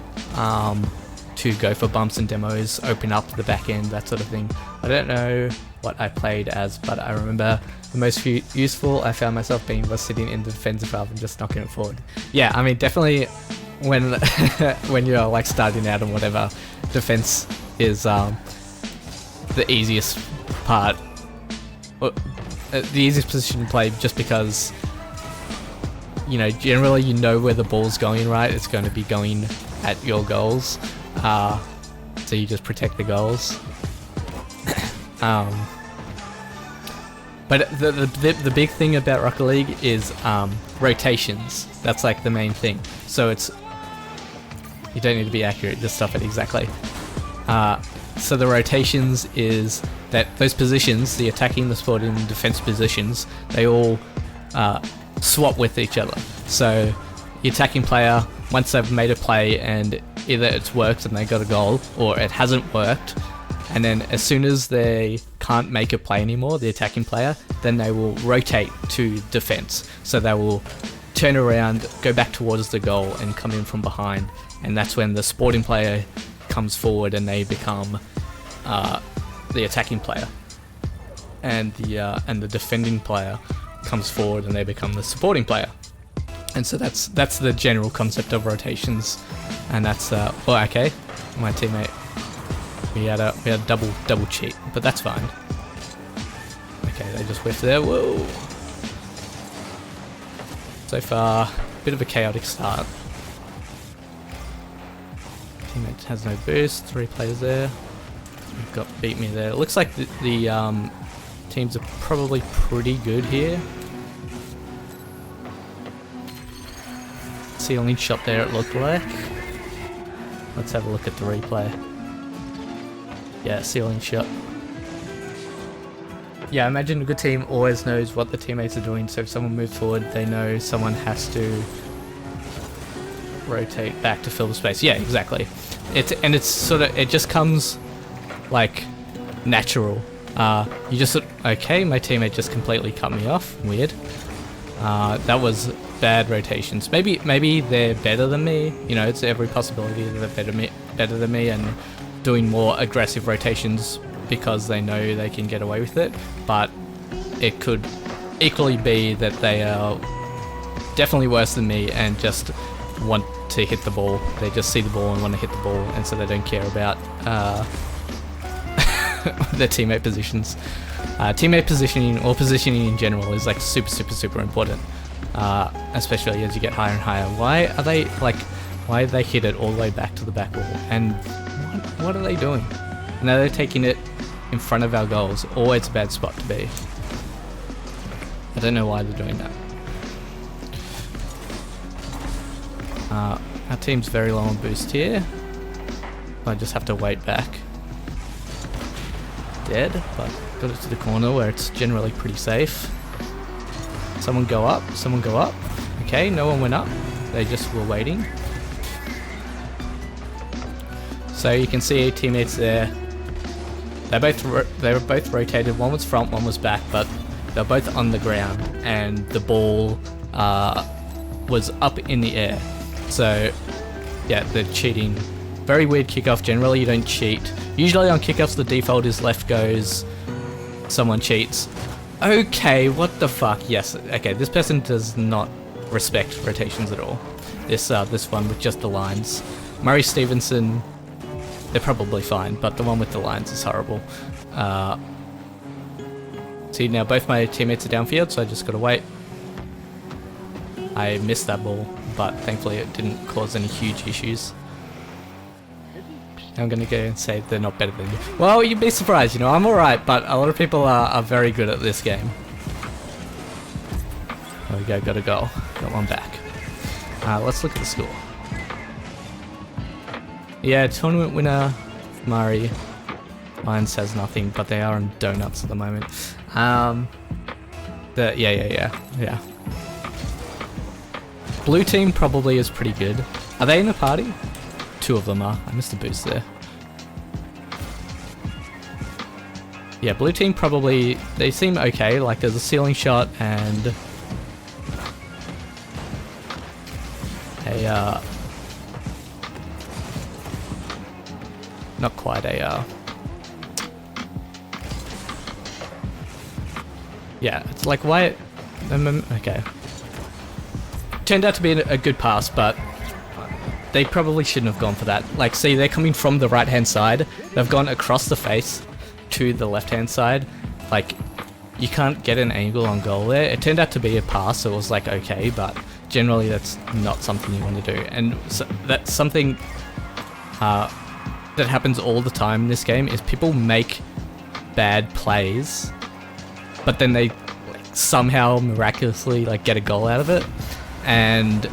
to go for bumps and demos, open up the back end, that sort of thing. I don't know what I played as, but I remember the most useful I found myself being was sitting in the defensive half and just knocking it forward. Yeah, I mean, definitely when when you're like starting out and whatever, defense is the easiest part, or the easiest position to play, just because, you know, generally you know where the ball's going, right? It's going to be going at your goals, so you just protect the goals. But the big thing about Rocket League is rotations. That's like the main thing. So you don't need to be accurate, just stuff it exactly. So the rotations is that those positions, the attacking, the supporting, and defense positions, they all swap with each other. So the attacking player, once they've made a play and either it's worked and they got a goal, or it hasn't worked, and then as soon as they can't make a play anymore, the attacking player, then they will rotate to defense. So they will turn around, go back towards the goal and come in from behind, and that's when the supporting player comes forward and they become the attacking player, and the defending player comes forward and they become the supporting player. And so that's the general concept of rotations. And that's oh, okay, my teammate, we had a double cheat, but that's fine. Okay, they just whiffed there. Whoa. So far, bit of a chaotic start. Teammate has no boost. 3 players there. We've got beat me there. It looks like the teams are probably pretty good here. Ceiling shot there, it looked like. Let's have a look at the replay. Yeah, ceiling shot. Yeah, I imagine a good team always knows what the teammates are doing, so if someone moves forward, they know someone has to rotate back to fill the space. Yeah, exactly. It just comes like natural. You just okay, my teammate just completely cut me off. Weird. That was bad rotations. Maybe they're better than me. You know, it's every possibility that they're better than me and doing more aggressive rotations because they know they can get away with it. But it could equally be that they are definitely worse than me and just want to hit the ball. They just see the ball and want to hit the ball, and so they don't care about their teammate positions. Teammate positioning, or positioning in general, is like super important, especially as you get higher and higher. Why are they hit it all the way back to the back wall? And what are they doing? Now they're taking it in front of our goals. Always a bad spot to be. I don't know why they're doing that. Our team's very low on boost here. I just have to wait back. Dead, but got it to the corner where it's generally pretty safe. Someone go up. Okay, no one went up. They just were waiting. So you can see teammates there. They were both rotated. One was front, one was back, but they're both on the ground, and the ball was up in the air. So yeah, they're cheating. Very weird kickoff. Generally, you don't cheat. Usually on kickoffs, the default is left goes, someone cheats. Okay, what the fuck? Yes. Okay, this person does not respect rotations at all. This one with just the lines. Murray Stevenson, they're probably fine, but the one with the lines is horrible. See, now both my teammates are downfield, so I just gotta wait. I missed that ball, but thankfully it didn't cause any huge issues. I'm gonna go and say they're not better than you. Well, you'd be surprised, you know, I'm alright, but a lot of people are very good at this game. There we go, got a goal. Got one back. Let's look at the score. Yeah, tournament winner, Murray. Lions has nothing, but they are in donuts at the moment. Yeah. Blue team probably is pretty good. Are they in the party? Two of them are. I missed a boost there. Yeah, blue team probably, they seem okay. Like there's a ceiling shot and a not quite a yeah, it's like why okay. Turned out to be a good pass, but they probably shouldn't have gone for that. Like, see, they're coming from the right-hand side. They've gone across the face to the left-hand side. Like, you can't get an angle on goal there. It turned out to be a pass, so it was like, okay, but generally that's not something you want to do. And so that's something that happens all the time in this game, is people make bad plays, but then they somehow miraculously like get a goal out of it. And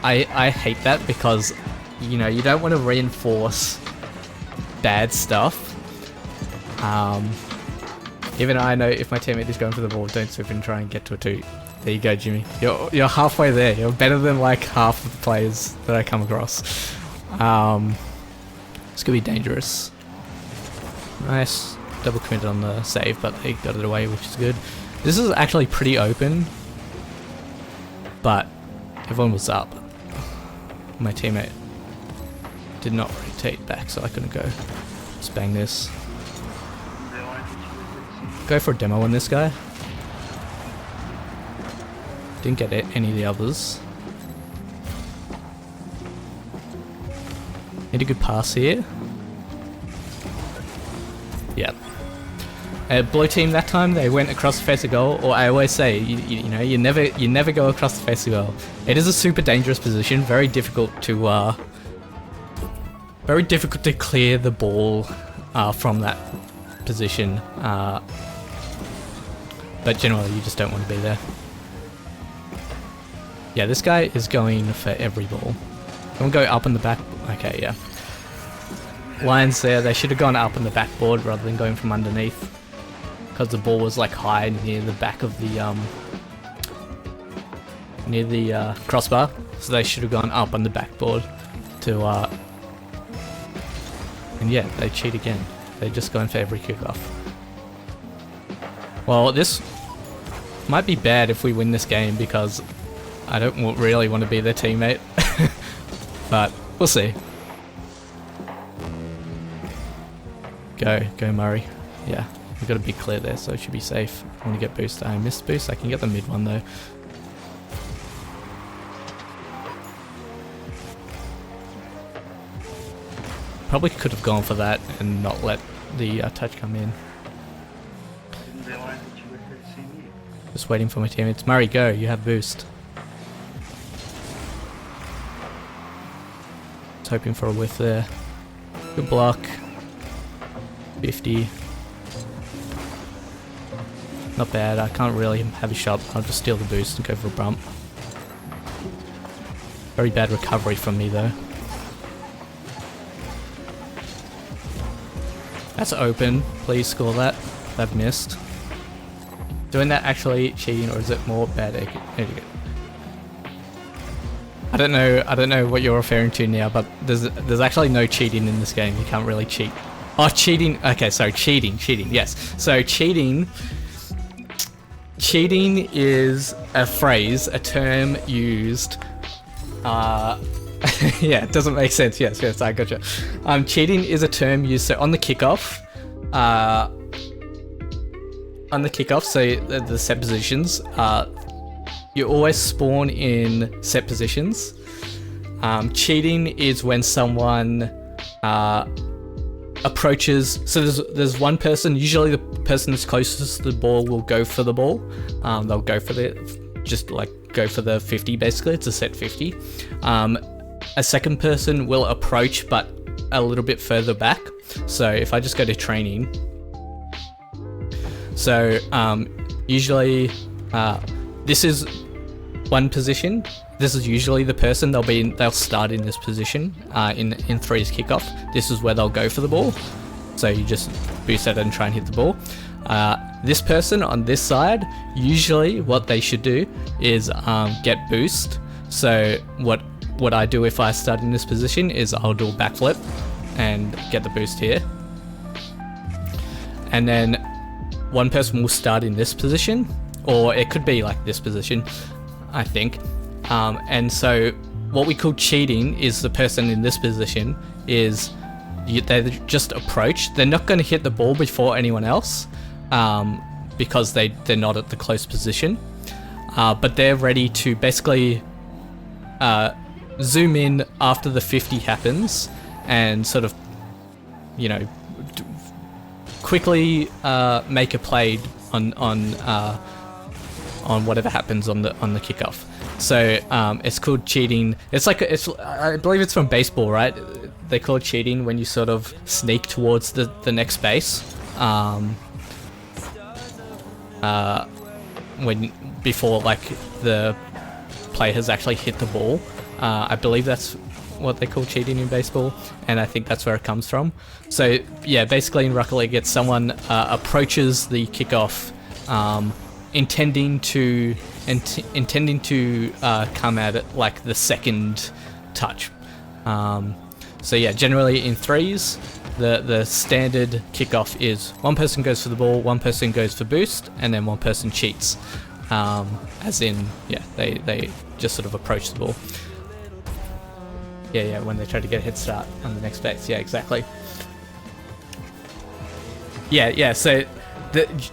I hate that, because you know, you don't want to reinforce bad stuff. Even I know if my teammate is going for the ball, don't swoop and try and get to a 2. There you go, Jimmy. You're halfway there. You're better than like half of the players that I come across. It's gonna be dangerous. Nice. Double committed on the save, but they got it away, which is good. This is actually pretty open, but everyone was up. My teammate did not rotate back, so I couldn't go. Just bang this. Go for a demo on this guy. Didn't get any of the others. Need a good pass here. Yep. Blue team that time, they went across the face of goal, or I always say, you know, you never go across the face of goal. It is a super dangerous position, very difficult to clear the ball from that position. But generally, you just don't want to be there. Yeah, this guy is going for every ball. Don't go up in the back. Okay, yeah. Lions there, they should have gone up in the backboard rather than going from underneath, because the ball was like high near the back of the crossbar, so they should have gone up on the backboard to and yeah, they cheat again. They're just going for every kickoff. Well, this might be bad if we win this game because I don't really want to be their teammate. But we'll see. Go Murray. Yeah, we've got a big clear there, so it should be safe. I want to get boost. I missed boost. I can get the mid one though. Probably could have gone for that and not let the touch come in. Didn't realize that you were here to see me. Just waiting for my teammates. Murray, go. You have boost. Just hoping for a whiff there. Good block. 50. Not bad. I can't really have a shot. I'll just steal the boost and go for a bump. Very bad recovery from me though. That's open. Please score that. I've missed. Doing that actually cheating, or is it more bad etiquette? I don't know what you're referring to now, but there's actually no cheating in this game. You can't really cheat. Oh, cheating. Okay, sorry, cheating. Yes. So cheating is a phrase, a term used. Yeah, it doesn't make sense. Yes, I gotcha. Cheating is a term used so on the kickoff. So the set positions, you always spawn in set positions. Cheating is when someone approaches. So there's one person. Usually the person that's closest to the ball will go for the ball. They'll go for go for the 50. Basically, it's a set 50. A second person will approach, but a little bit further back. So if I just go to training, so usually this is one position. This is usually the person they'll start in this position in threes kickoff. This is where they'll go for the ball. So you just boost it and try and hit the ball. This person on this side, usually what they should do is get boost. So what I do if I start in this position is I'll do a backflip and get the boost here. And then one person will start in this position, or it could be like this position, I think. And so what we call cheating is the person in this position is they just approach. They're not going to hit the ball before anyone else because they're not at the close position. But they're ready to basically zoom in after the 50 happens and sort of, quickly make a play on whatever happens on the kickoff. So it's called cheating. I believe it's from baseball, right? They call it cheating when you sort of sneak towards the next base. Before like the player has actually hit the ball. I believe that's what they call cheating in baseball, and I think that's where it comes from. So yeah, basically in Rocket League, it's someone approaches the kickoff, intending to come at it like the second touch. So yeah, generally in threes, the standard kickoff is one person goes for the ball, one person goes for boost, and then one person cheats. As in, yeah, they just sort of approach the ball. Yeah, when they try to get a head start on the next base. Yeah, exactly. Yeah. So,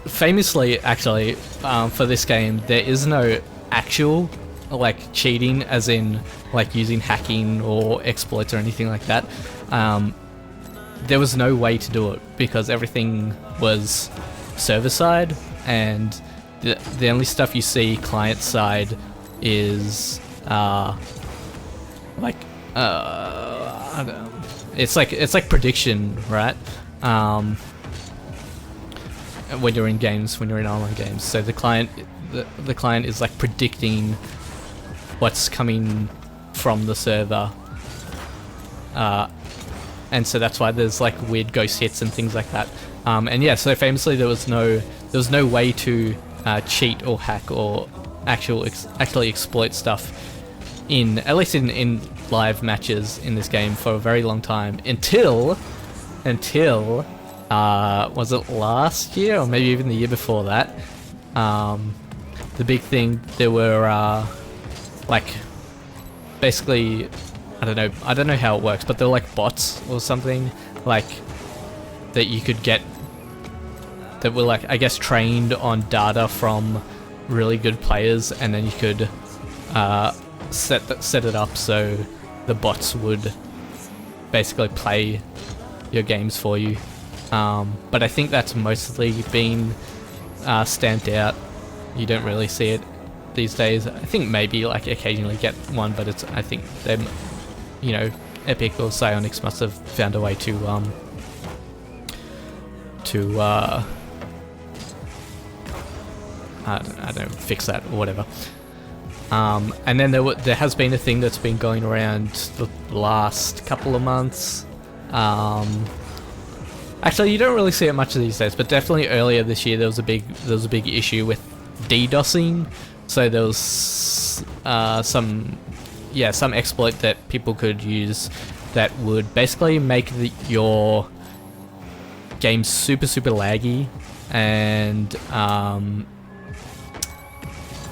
famously, actually, for this game, there is no actual like cheating, as in like using hacking or exploits or anything like that. There was no way to do it because everything was server side, and the only stuff you see client side is I don't know. It's like prediction, right? When you're in games, when you're in online games, so the client is like predicting what's coming from the server, and so that's why there's like weird ghost hits and things like that. And yeah, so famously there was no way to cheat or hack or actually exploit stuff at least in live matches in this game for a very long time until was it last year or maybe even the year before that? The big thing, there were like basically, I don't know how it works, but they're like bots or something like that you could get that were like, I guess, trained on data from really good players, and then you could set it up so the bots would basically play your games for you. But I think that's mostly been stamped out. You don't really see it these days. I think maybe like occasionally get one, but it's, I think them, you know, Epic or Psyonix must have found a way to I don't know, fix that or whatever. And then there has been a thing that's been going around the last couple of months. Actually, you don't really see it much these days, but definitely earlier this year there was a big issue with DDoSing. So there was some exploit that people could use that would basically make your game super laggy and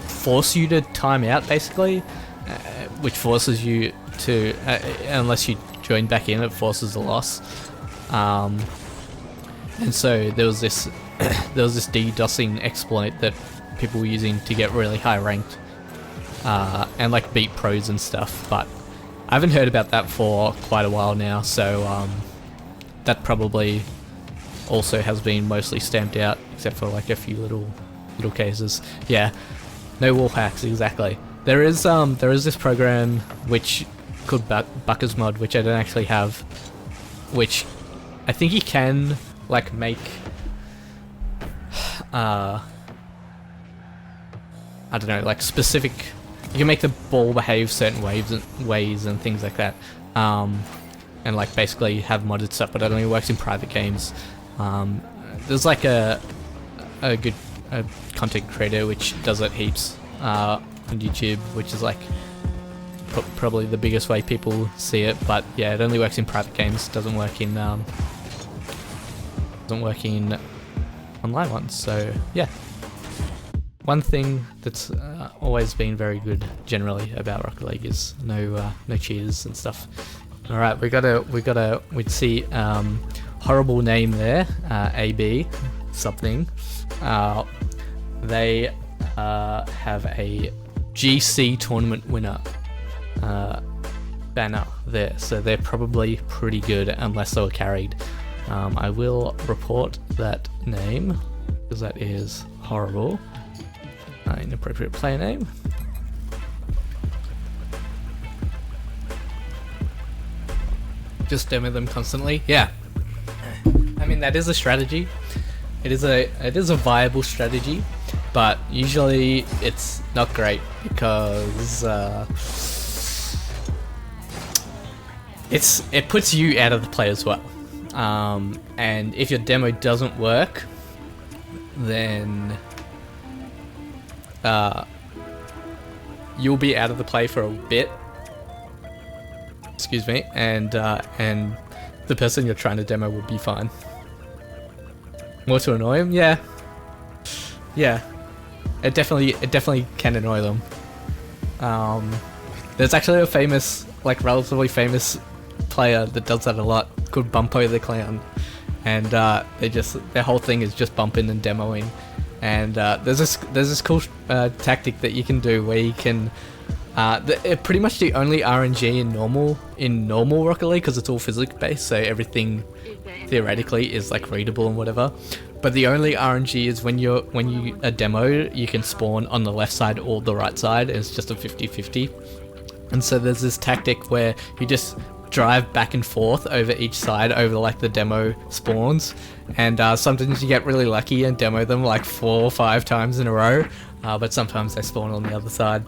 force you to time out basically, which forces you to unless you join back in, it forces a loss. And so there was this DDoSing exploit that people were using to get really high ranked and like beat pros and stuff, but I haven't heard about that for quite a while now, so that probably also has been mostly stamped out, except for like a few little cases. Yeah, no wall hacks, exactly. There is this program which called Bucker's Mod, which I don't actually have, which I think you can like make I don't know, like specific, you can make the ball behave certain ways and things like that, and like basically have modded stuff, but it only works in private games. There's like a good content creator which does it heaps on YouTube, which is like probably the biggest way people see it, but yeah, it only works in private games, doesn't work in online ones. So yeah, one thing that's always been very good generally about Rocket League is no cheaters and stuff. All right, we'd see horrible name there, AB something. They have a GC tournament winner banner there, so they're probably pretty good unless they were carried. I will report that name because that is horrible. Inappropriate player name. Just demo them constantly. Yeah, I mean that is a strategy. It is a viable strategy, but usually it's not great because it puts you out of the play as well. And if your demo doesn't work, then you'll be out of the play for a bit. Excuse me, and the person you're trying to demo will be fine. More to annoy him, yeah. It definitely can annoy them. There's actually a famous, like relatively famous player that does that a lot, called Bumpo the Clown, and their whole thing is just bumping and demoing. And there's this cool tactic that you can do where you can pretty much the only RNG in normal Rocket League, because it's all physics based, so everything theoretically is like readable and whatever. But the only RNG is when you a demo, you can spawn on the left side or the right side, and it's just a 50-50. And so there's this tactic where you just drive back and forth over each side over like the demo spawns, and sometimes you get really lucky and demo them like 4 or 5 times in a row, but sometimes they spawn on the other side.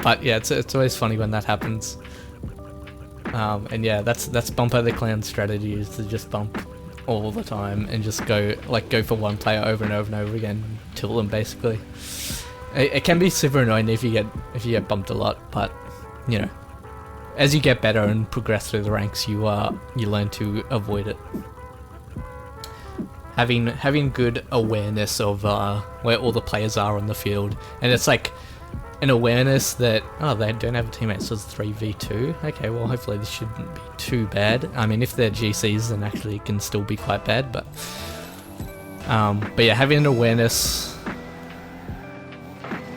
But yeah, it's always funny when that happens. And yeah, that's Bumper the Clown's strategy, is to just bump all the time and just go for one player over and over and over again, tilt them basically. It can be super annoying if you get bumped a lot, but you know, as you get better and progress through the ranks, you learn to avoid it. having good awareness of where all the players are on the field, and it's like an awareness that they don't have a teammate, so it's 3v2. Okay, well hopefully this shouldn't be too bad. I mean, if they're GCs, then actually it can still be quite bad, but yeah, having an awareness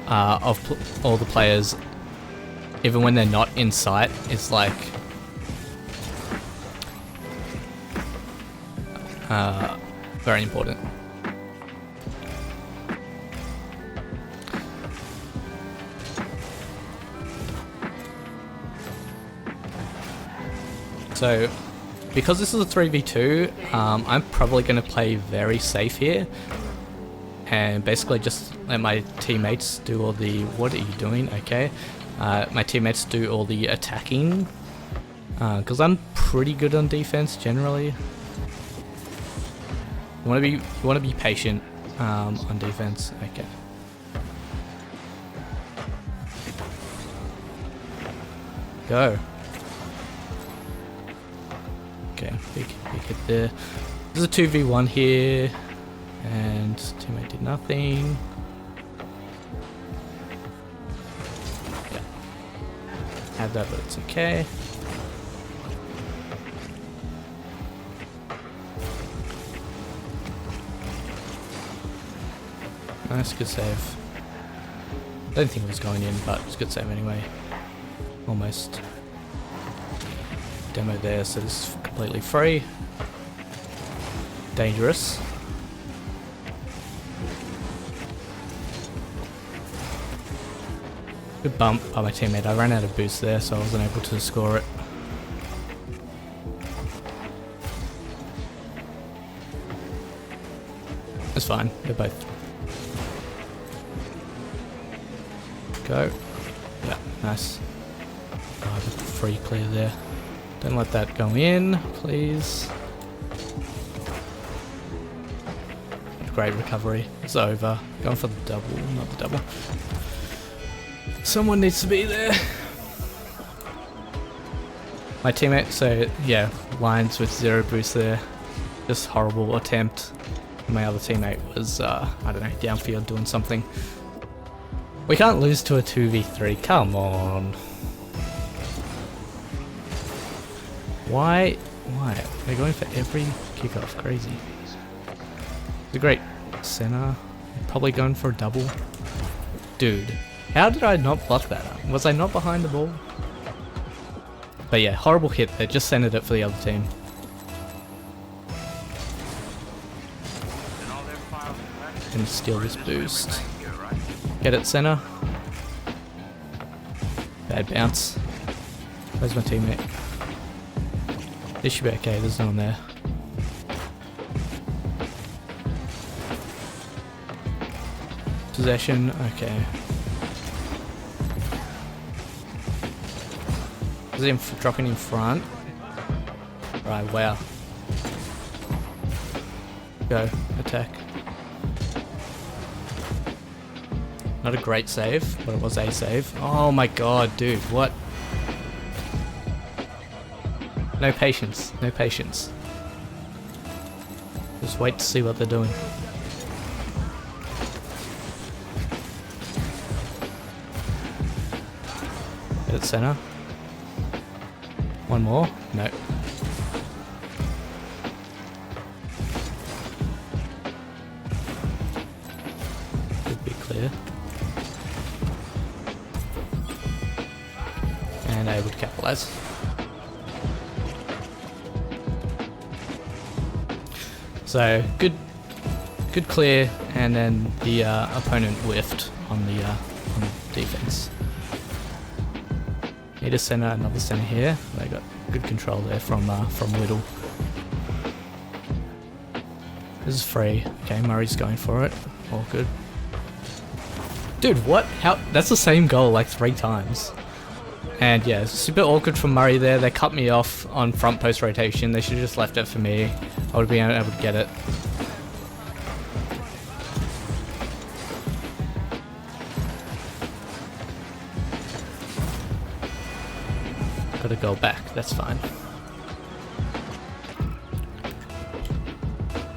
of all the players, even when they're not in sight, is like very important. So, because this is a 3v2, I'm probably going to play very safe here, and basically just let my teammates do all the... What are you doing? Okay. My teammates do all the attacking, because I'm pretty good on defense generally. You want to be patient on defense. Okay. Go. Okay, big hit there. There's a 2v1 here, and teammate did nothing. Yeah. Had that, but it's okay. Nice, good save. I don't think it was going in, but it's a good save anyway. Almost. Demo there, so this is completely free. Dangerous. Good bump by my teammate. I ran out of boost there, so I wasn't able to score it. It's fine, they're both. Go. Yeah, nice. Oh, free clear there. Don't let that go in, please. Great recovery. It's over. Going for the double, not the double. Someone needs to be there. My teammate, so yeah, lines with 0 boost there. Just horrible attempt. My other teammate was, I don't know, downfield doing something. We can't lose to a 2v3, come on. Why? They're going for every kickoff, crazy. It's a great center. Probably going for a double. Dude, how did I not block that up? Was I not behind the ball? But yeah, horrible hit there, just centered it for the other team. And steal this boost. Get it, center. Bad bounce. Where's my teammate? This should be okay, there's no one there. Possession, okay. Is him dropping in front? Right, wow. Go, attack. Not a great save, but it was a save. Oh my god, dude, what? No patience, no patience. Just wait to see what they're doing. Get it center. One more? No. Should be clear. And able to capitalize. So good clear, and then the opponent whiffed on the defense. Need a center, another center here. They got good control there from Whittle. This is free. Okay, Murray's going for it. All good. Dude, what? How? That's the same goal like 3 times. And yeah, super awkward from Murray there. They cut me off on front post rotation. They should have just left it for me. I would have been able to get it. Gotta go back, that's fine.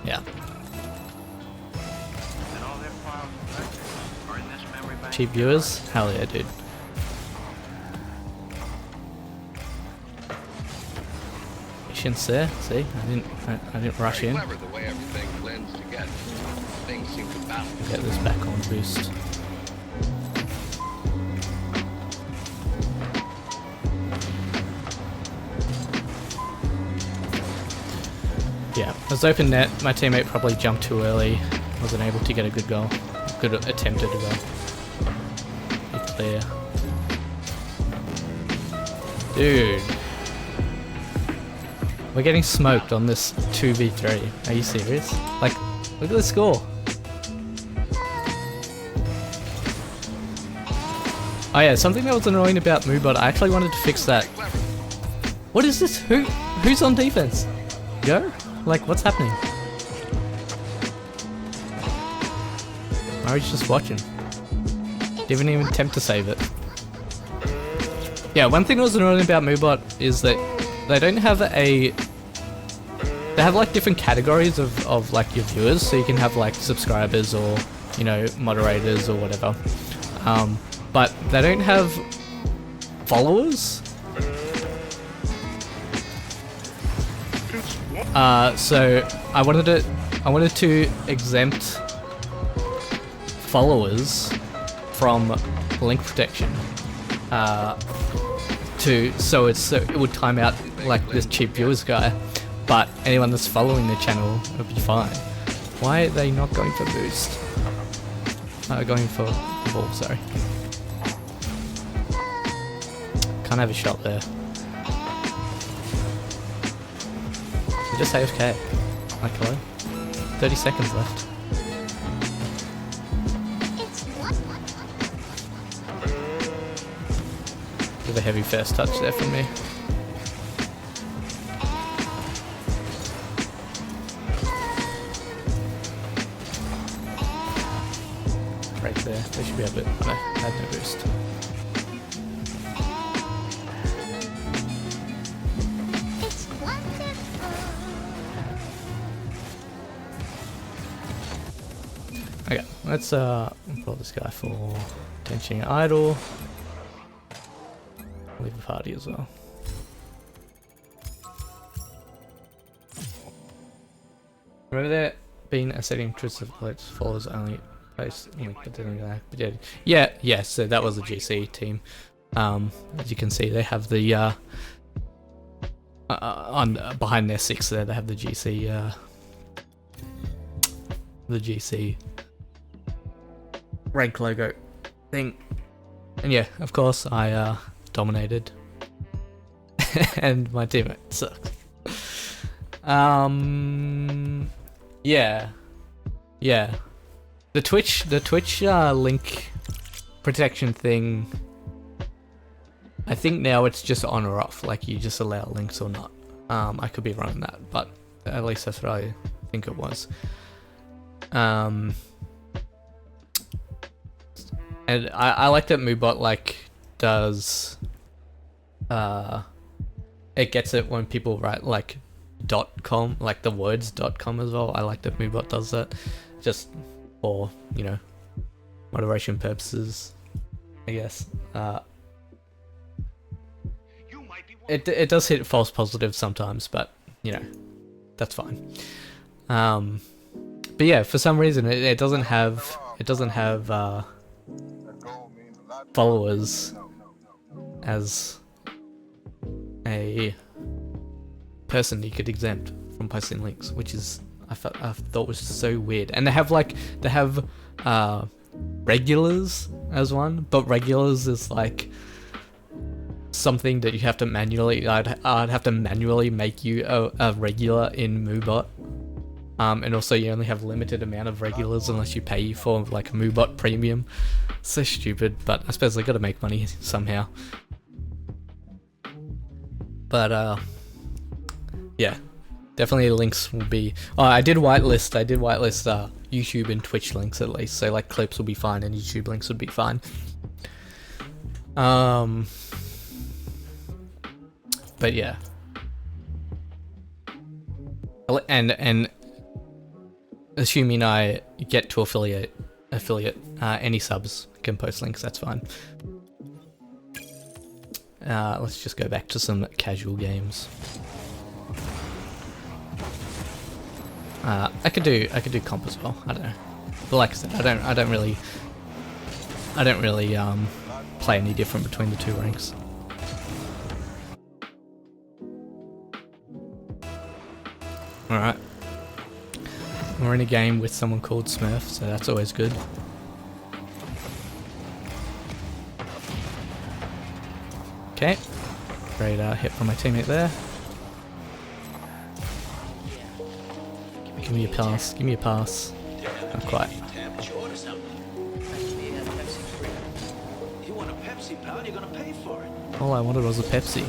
Yeah. cheap viewers? Hell yeah, dude. Patience there. See, I didn't rush in. Clever the way everything blends together. Things seem to balance. Get this back on boost. Yeah, it was open net. My teammate probably jumped too early. Wasn't able to get a good goal. Good attempt at a goal. Be clear. Dude. We're getting smoked on this 2v3. Are you serious? Like, look at the score. Oh yeah, something that was annoying about Moobot, I actually wanted to fix that. What is this? Who's on defense? Yo? Like, what's happening? Mari's just watching. Didn't even attempt to save it. Yeah, one thing that was annoying about Moobot is that they don't have a... They have like different categories of like your viewers, so you can have like subscribers or, you know, moderators or whatever. But they don't have followers. So I wanted to exempt followers from link protection. So it would time out like this cheap viewers guy, but anyone that's following the channel would be fine. Why are they not going for boost? Going for the ball, sorry. Can't have a shot there. You're just AFK. Like, hello? 30 seconds left. Bit of a heavy first touch there from me. Right there. They should be able to... Oh no, I had no boost. Okay, let's pull this guy for tensioning idle. Leave a party as well. Remember there being a setting intrusive alerts follows only post link but didn't go but yeah, so that was the GC team. As you can see, they have the on behind their 6 there, they have the GC rank logo thing. And yeah, of course I dominated. And my teammate sucks. Yeah. The Twitch link protection thing, I think now it's just on or off, like you just allow links or not. I could be wrong on that, but at least that's what I think it was. And I like that Moobot like does it gets it when people write like .com, like the words .com as well. I like that Moobot does that just for, you know, moderation purposes, I guess. It does hit false positives sometimes, but you know, that's fine. But yeah, for some reason it doesn't have followers as a person you could exempt from posting links, which is I thought was so weird. And they have regulars as one, but regulars is like something that you have to manually. I'd have to manually make you a regular in Moobot. And also you only have limited amount of regulars unless you pay for like Moobot Premium. So stupid, but I suppose they gotta make money somehow. But yeah, definitely links will be... Oh, I did whitelist YouTube and Twitch links at least, so like clips will be fine and YouTube links would be fine. But yeah. And assuming I get to affiliate affiliate. Any subs can post links, that's fine. Let's just go back to some casual games. I could do comp as well. I don't know, but like I said, I don't really play any different between the two ranks. All right, we're in a game with someone called Smurf, so that's always good. Okay, great hit from my teammate there. Give me a pass, give me a pass. Not quite. All I wanted was a Pepsi.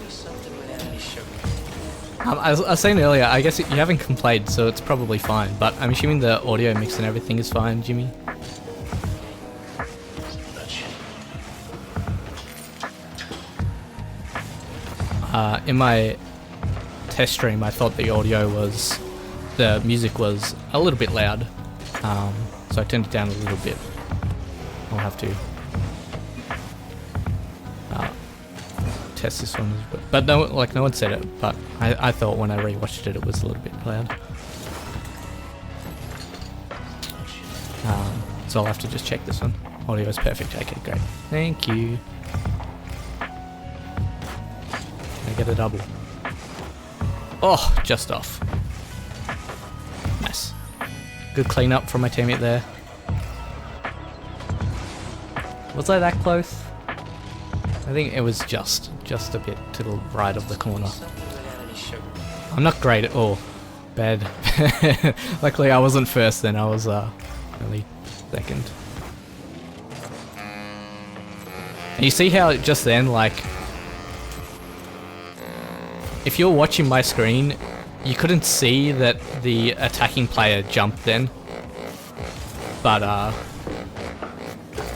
I was saying earlier, I guess you haven't complained, so it's probably fine, but I'm assuming the audio mix and everything is fine, Jimmy? In my test stream, I thought the music was a little bit loud, so I turned it down a little bit. I'll have to test this one, but no one said it. But I thought when I rewatched it, it was a little bit loud. So I'll have to just check this one. Audio is perfect. Okay, great. Thank you. I get a double. Oh, just off. Nice. Good cleanup from my teammate there. Was I that close? I think it was just a bit to the right of the corner. I'm not great at all. Bad. Luckily I wasn't first then, I was only second. And you see how just then, like, if you're watching my screen, you couldn't see that the attacking player jumped then. But I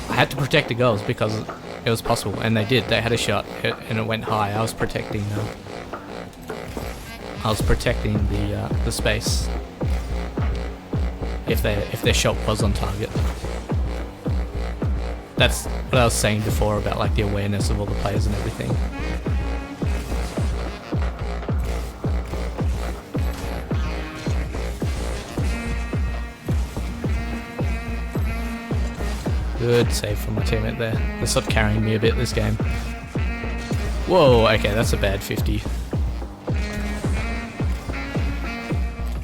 had to protect the goals because it was possible, and they did. They had a shot, and it went high. I was protecting the space. If their shot was on target. That's what I was saying before about like the awareness of all the players and everything. Good save from my teammate there. They stopped carrying me a bit this game. Whoa, okay, that's a bad 50.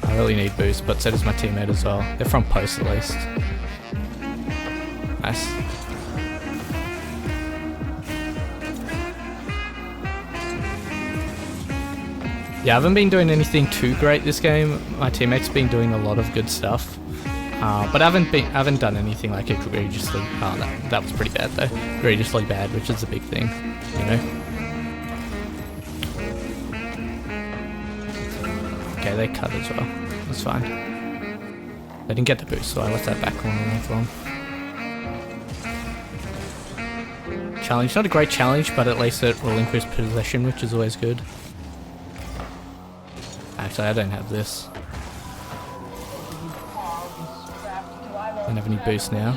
I really need boost, but so does my teammate as well. They're from post at least. Nice. Yeah, I haven't been doing anything too great this game. My teammate's been doing a lot of good stuff. But I haven't done anything like egregiously. That was pretty bad though. Egregiously bad, which is a big thing, you know. Okay, they cut as well. That's fine. They didn't get the boost, so I left that back corner on for them. Challenge, not a great challenge, but at least it will increase possession, which is always good. Actually, I don't have this. Don't have any boost now.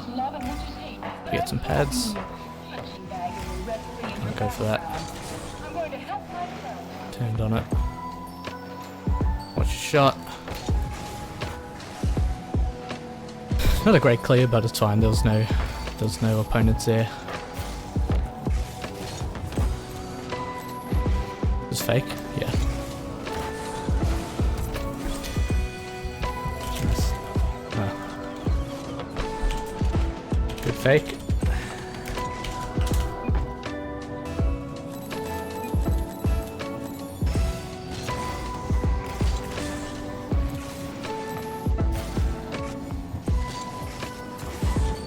Get some pads. I'll go for that. Turned on it. Watch the shot. Not a great clear, but it's fine. There was no opponents there. It was fake. Yeah. Good fake.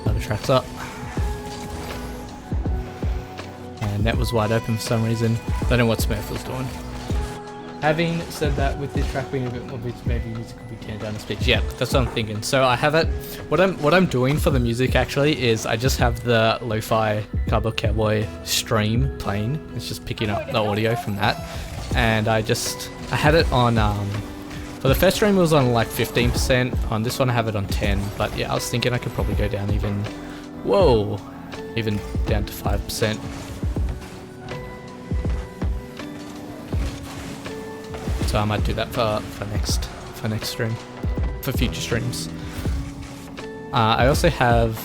Another tracks up. And net was wide open for some reason. Don't know what Smurf was doing. Having said that, with this track being a bit more beats, maybe music could be turned down a speech. Yeah, that's what I'm thinking. So I have it. What I'm doing for the music actually is I just have the lo-fi Cardboard Cowboy stream playing. It's just picking up the audio from that, and I had it on Well, the first stream was on like 15%. On this one, I have it on 10. But yeah, I was thinking I could probably go down even. Whoa, even down to 5%. So I might do that for next stream, for future streams. I also have,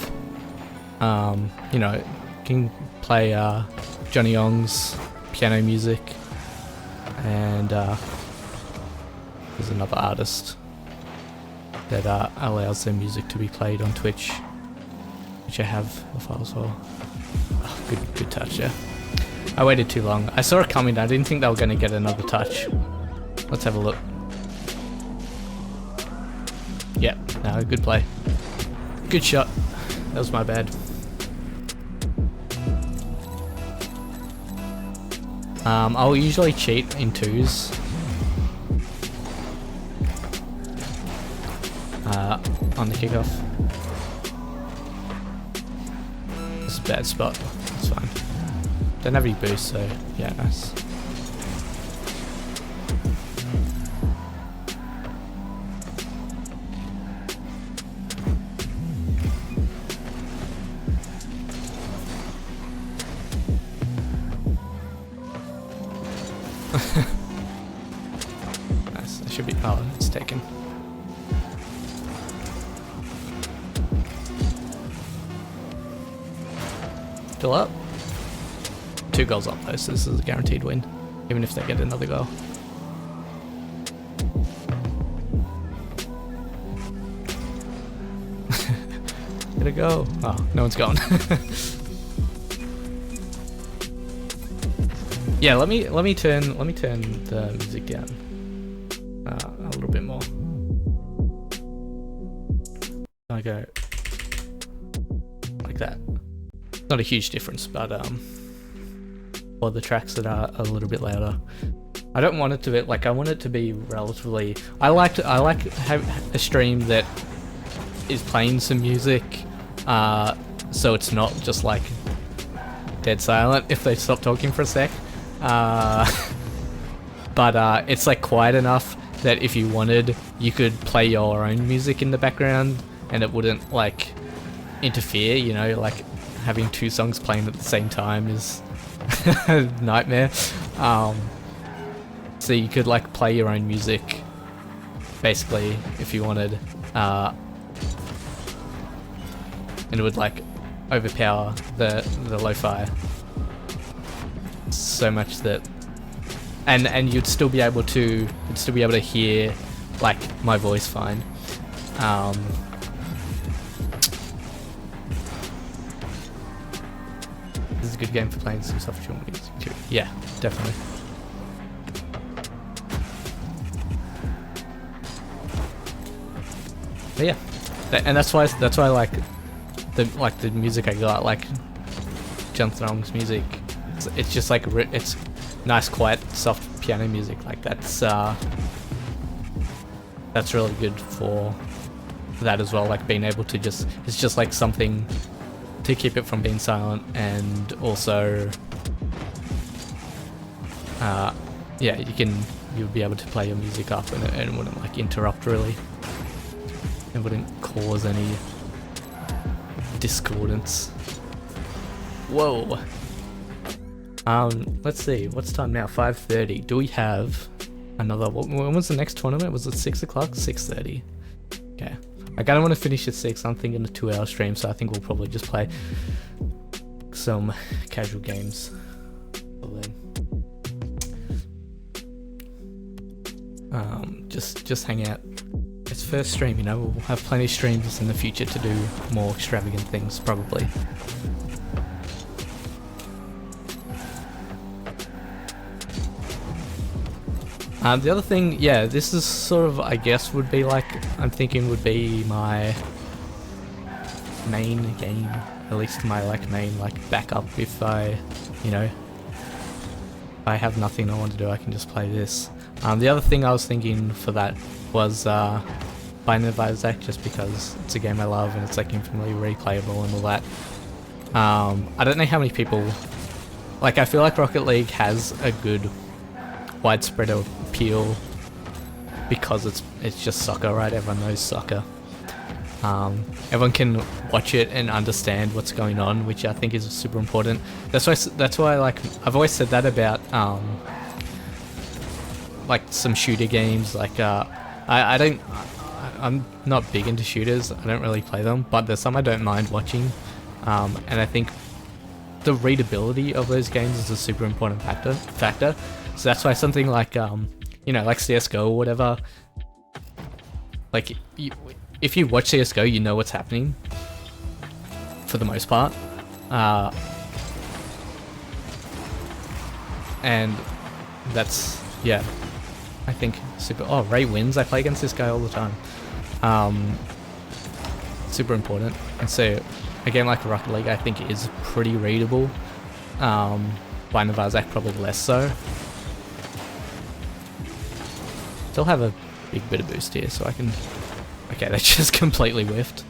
you know, can play Johnny Yong's piano music, and there's another artist that allows their music to be played on Twitch, which I have a file as well. Oh, good touch, yeah. I waited too long. I saw it coming. I didn't think they were going to get another touch. Let's have a look. Yep, no, good play. Good shot. That was my bad. I'll usually cheat in 2s. On the kickoff. This is a bad spot. It's fine. Don't have any boost, so yeah, nice. Nice. That should be. Oh, it's taken. Still up. 2 goals up though, so this is a guaranteed win, even if they get another goal. Get a go. Oh, no one's gone. Yeah, let me turn the music down a little bit more. I go like that. Not a huge difference, but for the tracks that are a little bit louder, I don't want it to be like, I want it to be relatively. I like have a stream that is playing some music, so it's not just like dead silent if they stop talking for a sec. But it's like quiet enough that if you wanted, you could play your own music in the background and it wouldn't like interfere, you know, like having 2 songs playing at the same time is a nightmare. So you could like play your own music basically if you wanted, and it would like overpower the lo-fi so much that, and you'd still be able to hear like my voice fine. This is a good game for playing some soft music too. Yeah, definitely. But yeah, and that's why I like the music I got, like Jonathan's music. It's just like it's nice, quiet, soft piano music. Like that's really good for that as well. Like being able to it's just like something to keep it from being silent, and also yeah, you'll be able to play your music up and it wouldn't like interrupt really. It wouldn't cause any discordance. Whoa. Let's see, what's time now? 5:30. Do we have another? When was the next tournament? Was it 6 o'clock? 6:30. Okay. I kind of want to finish at 6. I'm thinking a 2-hour stream, so I think we'll probably just play some casual games. Just hang out. It's first stream, you know. We'll have plenty of streams in the future to do more extravagant things, probably. The other thing, yeah, this is sort of, I guess, would be like, I'm thinking would be my main game, at least my main backup if I, you know, if I have nothing I want to do, I can just play this. The other thing I was thinking for that was Binding of Isaac, just because it's a game I love and it's like infinitely replayable and all that. I don't know how many people, like I feel like Rocket League has a good widespread appeal because it's just soccer, right? Everyone knows soccer. Everyone can watch it and understand what's going on, which I think is super important. That's why like I've always said that about like some shooter games. Like I'm not big into shooters. I don't really play them, but there's some I don't mind watching, and I think the readability of those games is a super important factor. So that's why something like you know, like CS:GO or whatever, like if you watch CS:GO, you know what's happening for the most part, and that's, yeah, I think super. Oh, Ray wins. I play against this guy all the time. Super important. And so a game like Rocket League, I think, is pretty readable. By Navazak, probably less so. Still have a big bit of boost here, so I can. Okay, that just completely whiffed.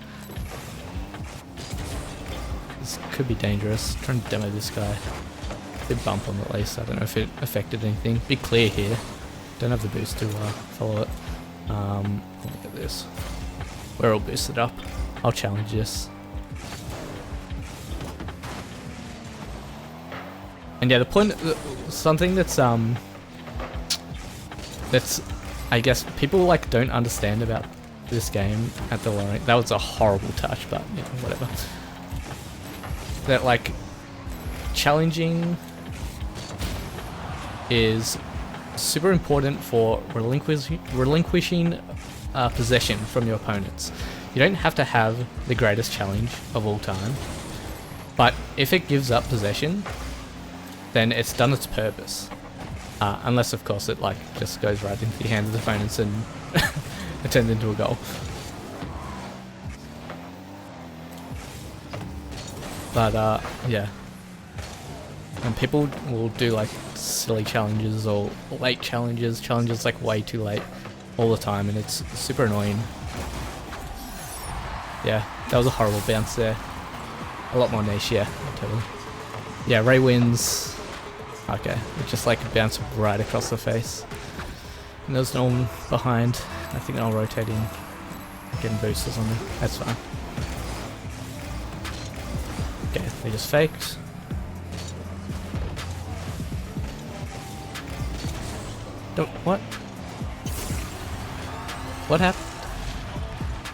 This could be dangerous. I'm trying to demo this guy. Big bump on the lace. I don't know if it affected anything. Big clear here. Don't have the boost to follow it. Look at this. We're all boosted up. I'll challenge this. And yeah, the point, something that's I guess people like don't understand about this game at the low range. That was a horrible touch, but you know, whatever. That like challenging is super important for relinquishing possession from your opponents. You don't have to have the greatest challenge of all time, but if it gives up possession, then it's done its purpose. Unless, of course, it like just goes right into the hands of the opponents and it turns into a goal. But yeah, and people will do like silly challenges or late challenges like way too late all the time, and it's super annoying. Yeah, that was a horrible bounce there. A lot more niche, yeah, totally. Yeah, Ray wins. Okay, it just like bounced right across the face. And there's no one behind. I think I'll rotate in. Getting boosters on them. That's fine. Okay, they just faked. Don't, what? What happened?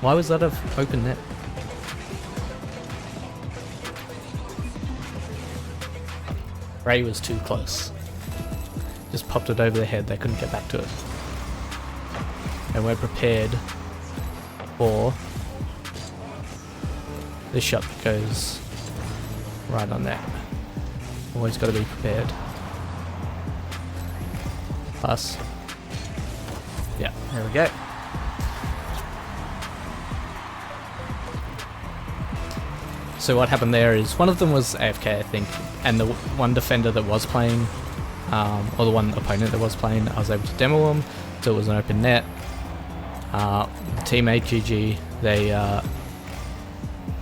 Why was that an open net? Ray was too close. Just popped it over the head, they couldn't get back to it. And we're prepared for this shot that goes right on that. Always got to be prepared. Pass. Yeah, there we go. So what happened there is one of them was AFK, I think, and the one defender that was playing, or the one opponent that was playing, I was able to demo him, so it was an open net. The teammate GG, they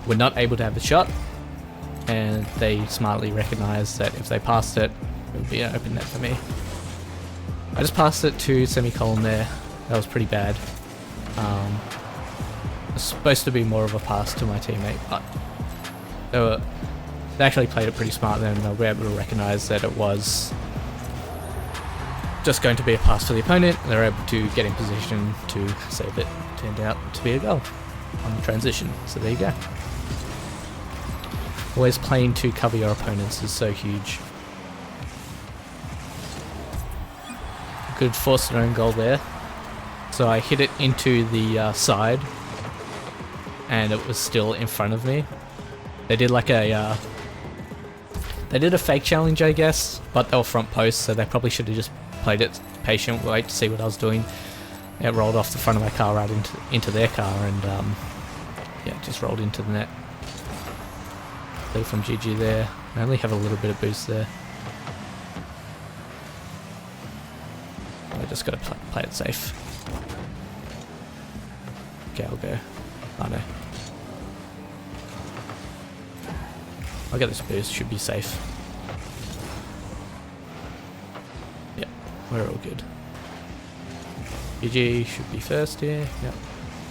were not able to have the shot, and they smartly recognised that if they passed it, it would be an open net for me. I just passed it to semicolon there. That was pretty bad. It was supposed to be more of a pass to my teammate, but they actually played it pretty smart then, and they were able to recognise that it was just going to be a pass to the opponent. They were able to get in position to save it. Turned out to be a goal on the transition, so there you go. Always playing to cover your opponents is so huge. Good forced an own goal there. So I hit it into the side, and it was still in front of me. They did like a fake challenge, I guess, but they were front posts, so they probably should have just played it patient, wait to see what I was doing. It rolled off the front of my car right into their car, and yeah, just rolled into the net. Lead from GG there. I only have a little bit of boost there. I just gotta play it safe. Okay, I'll go. Oh no. I'll get this boost, should be safe. Yep, we're all good. GG should be first here. Yep.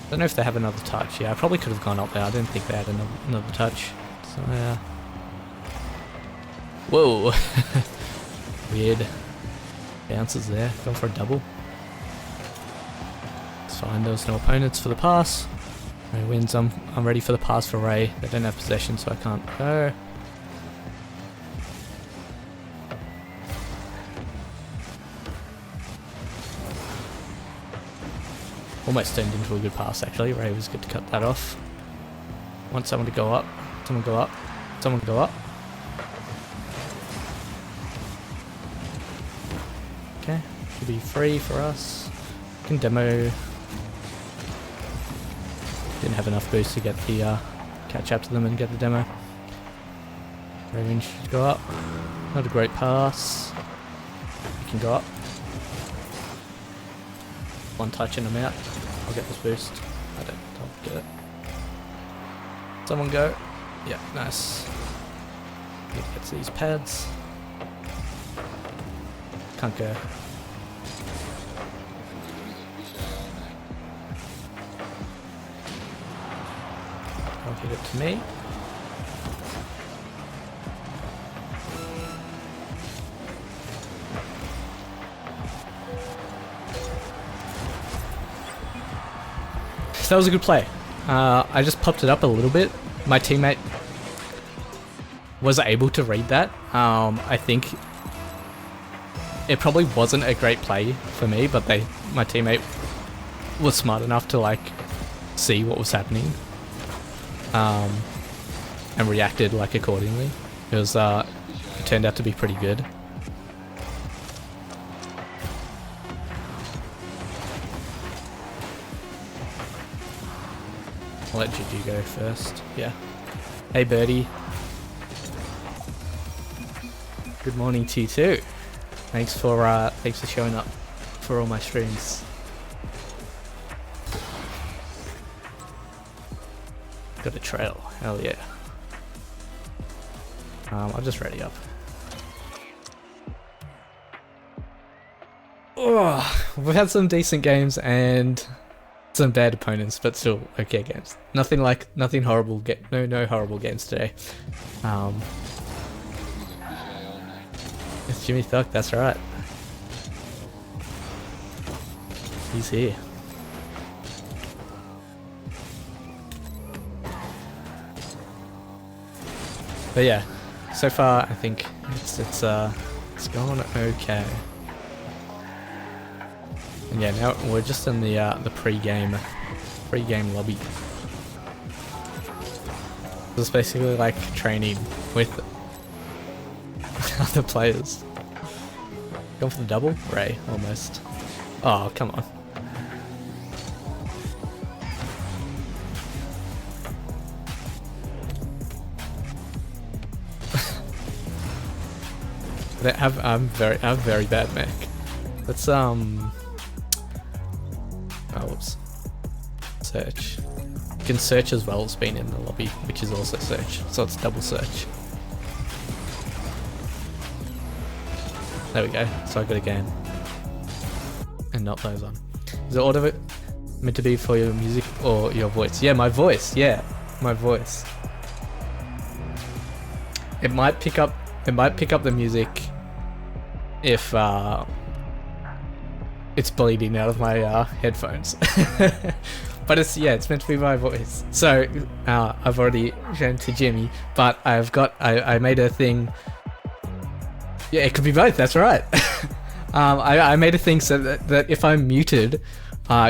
Don't know if they have another touch. Yeah, I probably could have gone up there. I didn't think they had another touch. So yeah. Whoa. Weird bounces there. Going for a double. It's fine. There was no opponents for the pass. Ray wins. I'm ready for the pass for Ray. They don't have possession, so I can't go. Almost turned into a good pass actually. Ray was good to cut that off. Want someone to go up. Someone go up. Someone go up. Okay. Should be free for us. Can demo. Didn't have enough boost to get the catch up to them and get the demo. Raven should go up. Not a great pass. You can go up. One touch and I'm out. I'll get this boost. I'll get it. Someone go. Yeah, nice. Get to these pads. Can't go. I'll give it to me. That was a good play. I just popped it up a little bit. My teammate was able to read that. I think it probably wasn't a great play for me, but my teammate was smart enough to like see what was happening and reacted like accordingly. It turned out to be pretty good. I'll let GG go first. Yeah. Hey Birdie. Good morning to you too. Thanks for showing up for all my streams. Got a trail. Hell yeah. I'll just ready up. Oh, we've had some decent games and some bad opponents, but still okay games. Nothing horrible. No horrible games today. It's Jimmy Thuck. That's right. He's here. But yeah, so far I think it's going okay. And yeah, now we're just in the pre-game lobby. It's basically like training with other players. Going for the double? Ray, almost. Oh, come on. I have very bad mech. Let's oh, whoops. Search. You can search as well as being in the lobby, which is also search. So it's double search. There we go. So I got a game. And not those on. Is the order meant to be for your music or your voice? Yeah, my voice. Yeah, my voice. It might pick up the music if it's bleeding out of my headphones. But it's meant to be my voice. So I've already shown to Jimmy, but I made a thing. Yeah, it could be both. That's right. I made a thing so that if I'm muted,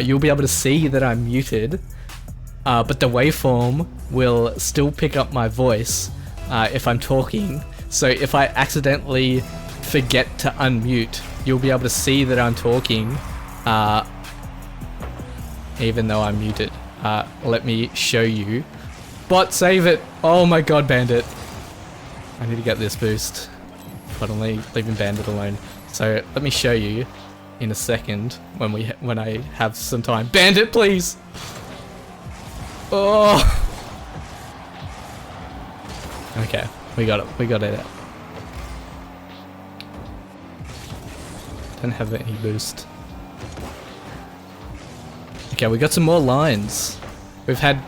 you'll be able to see that I'm muted, but the waveform will still pick up my voice if I'm talking. So if I accidentally forget to unmute, you'll be able to see that I'm talking, even though I'm muted. Let me show you. Bot, save it! Oh my god, Bandit! I need to get this boost, but I'm leaving Bandit alone. So let me show you in a second when I have some time. Bandit, please! Oh! Okay, we got it. We got it out. Don't have any boost. Okay, we got some more lines. We've had...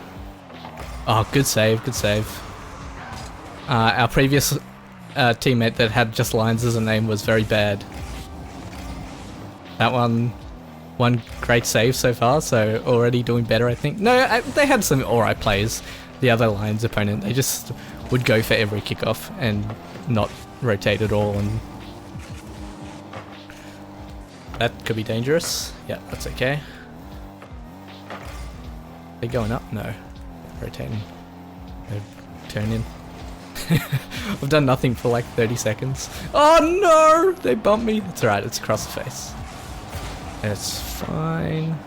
Oh, good save, good save. Our previous teammate that had just lines as a name was very bad. That one great save so far, so already doing better, I think. No, they had some alright plays. The other lines opponent, they just would go for every kickoff and not rotate at all, and that could be dangerous. Yeah, that's okay. They're going up? No. Rotating. They're turning. I've done nothing for like 30 seconds. Oh no! They bumped me. It's alright, it's across the face. It's fine.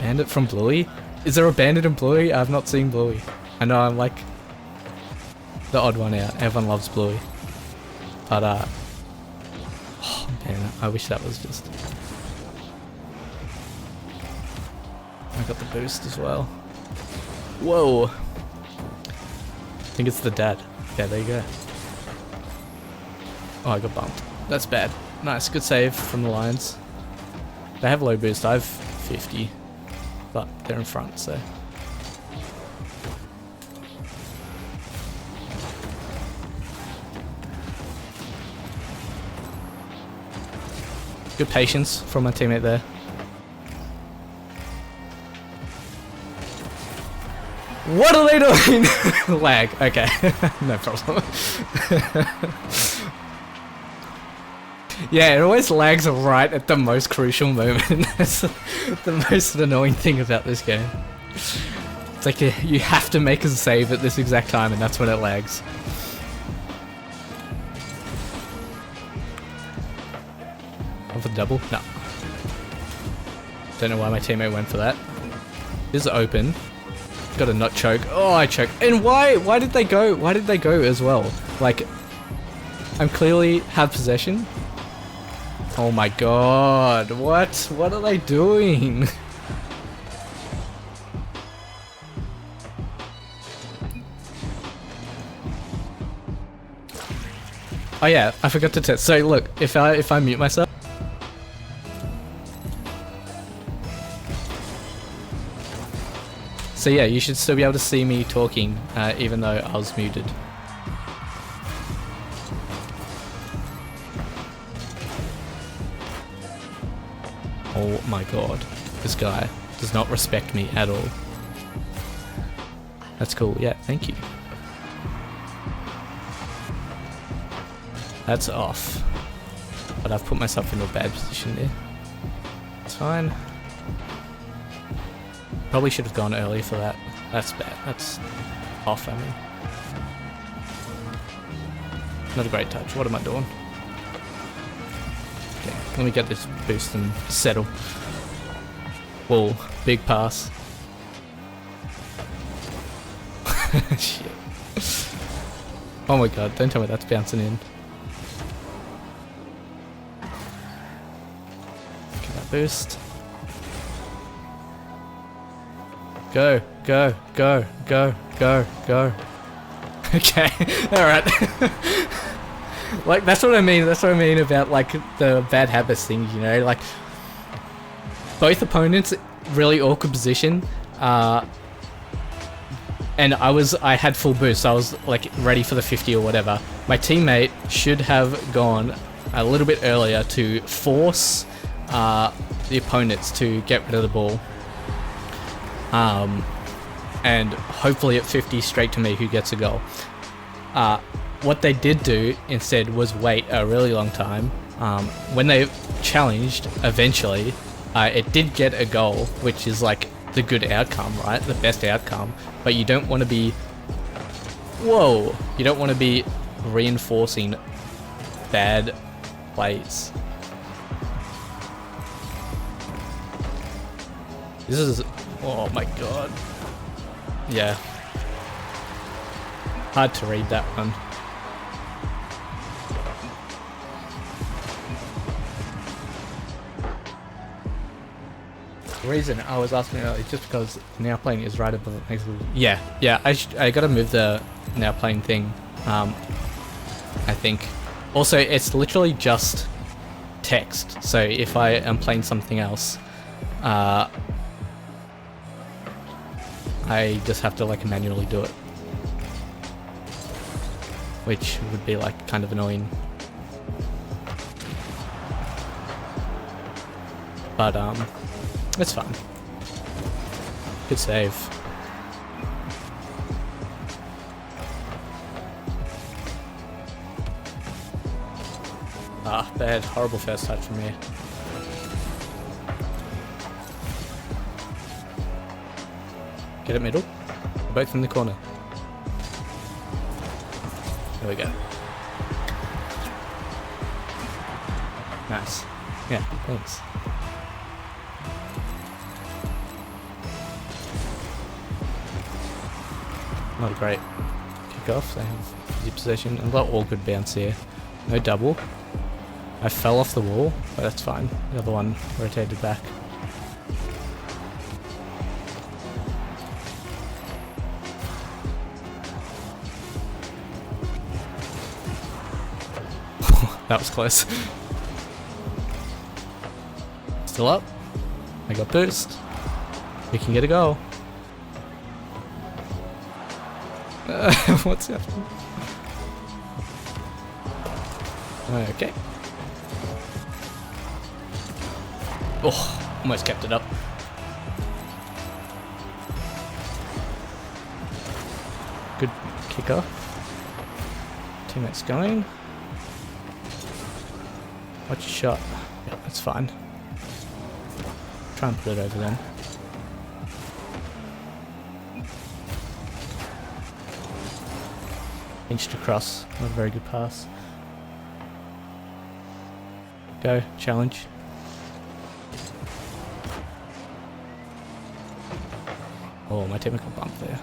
Bandit from Bluey? Is there a bandit in Bluey? I've not seen Bluey. I know I'm like the odd one out. Everyone loves Bluey. But oh man, I wish that was just... I got the boost as well. Whoa! I think it's the dad. Yeah, there you go. Oh, I got bumped. That's bad. Nice, good save from the Lions. They have low boost. I have 50, but they're in front, so. Good patience from my teammate there. What are they doing? Lag. Okay, no problem. Yeah, it always lags right at the most crucial moment. That's the most annoying thing about this game. It's like you have to make a save at this exact time, and that's when it lags. On for the double? No. Don't know why my teammate went for that. This is open. Got a nut choke. Oh, I choked. And why did they go? Why did they go as well? Like, I'm clearly have possession. Oh my god. What are they doing? Oh yeah, I forgot to test. So look, if I mute myself. So yeah, you should still be able to see me talking, even though I was muted. Oh my god, this guy does not respect me at all. That's cool, yeah, thank you. That's off. But I've put myself in a bad position there. It's fine. Probably should have gone early for that. That's bad. That's off, I mean. Not a great touch. What am I doing? Okay, let me get this boost and settle. Whoa, big pass. Shit. Oh my god, don't tell me that's bouncing in. Get that boost. Go, go, go, go, go, go. Okay, alright. Like, that's what I mean. That's what I mean about, like, the bad habits thing, you know? Like, both opponents, really awkward position. And I had full boost. So I was, like, ready for the 50 or whatever. My teammate should have gone a little bit earlier to force the opponents to get rid of the ball. And hopefully at 50 straight to me who gets a goal. What they did do instead was wait a really long time. When they challenged, eventually, it did get a goal, which is like the good outcome, right? The best outcome. But you don't want to be... Whoa! You don't want to be reinforcing bad plays. This is... Oh my god. Yeah. Hard to read that one. The reason I was asking earlier is just because now playing is right above it. Yeah, I gotta move the now playing thing. I think. Also, it's literally just text. So if I am playing something else, I just have to like manually do it, which would be like kind of annoying. But it's fun. Good save. Ah, bad, horrible first touch from me. Get it middle. Both in the corner. There we go. Nice. Yeah, thanks. Not a great kickoff. They have easy possession. A lot awkward bounce here. No double. I fell off the wall, but that's fine. The other one rotated back. That was close. Still up. I got boost. We can get a goal. What's happening? Okay. Oh, almost kept it up. Good kicker. Teammates going. Watch your shot. Yeah, that's fine. Try and put it over then. Inched across. Not a very good pass. Go. Challenge. Oh, my teammate got bumped there.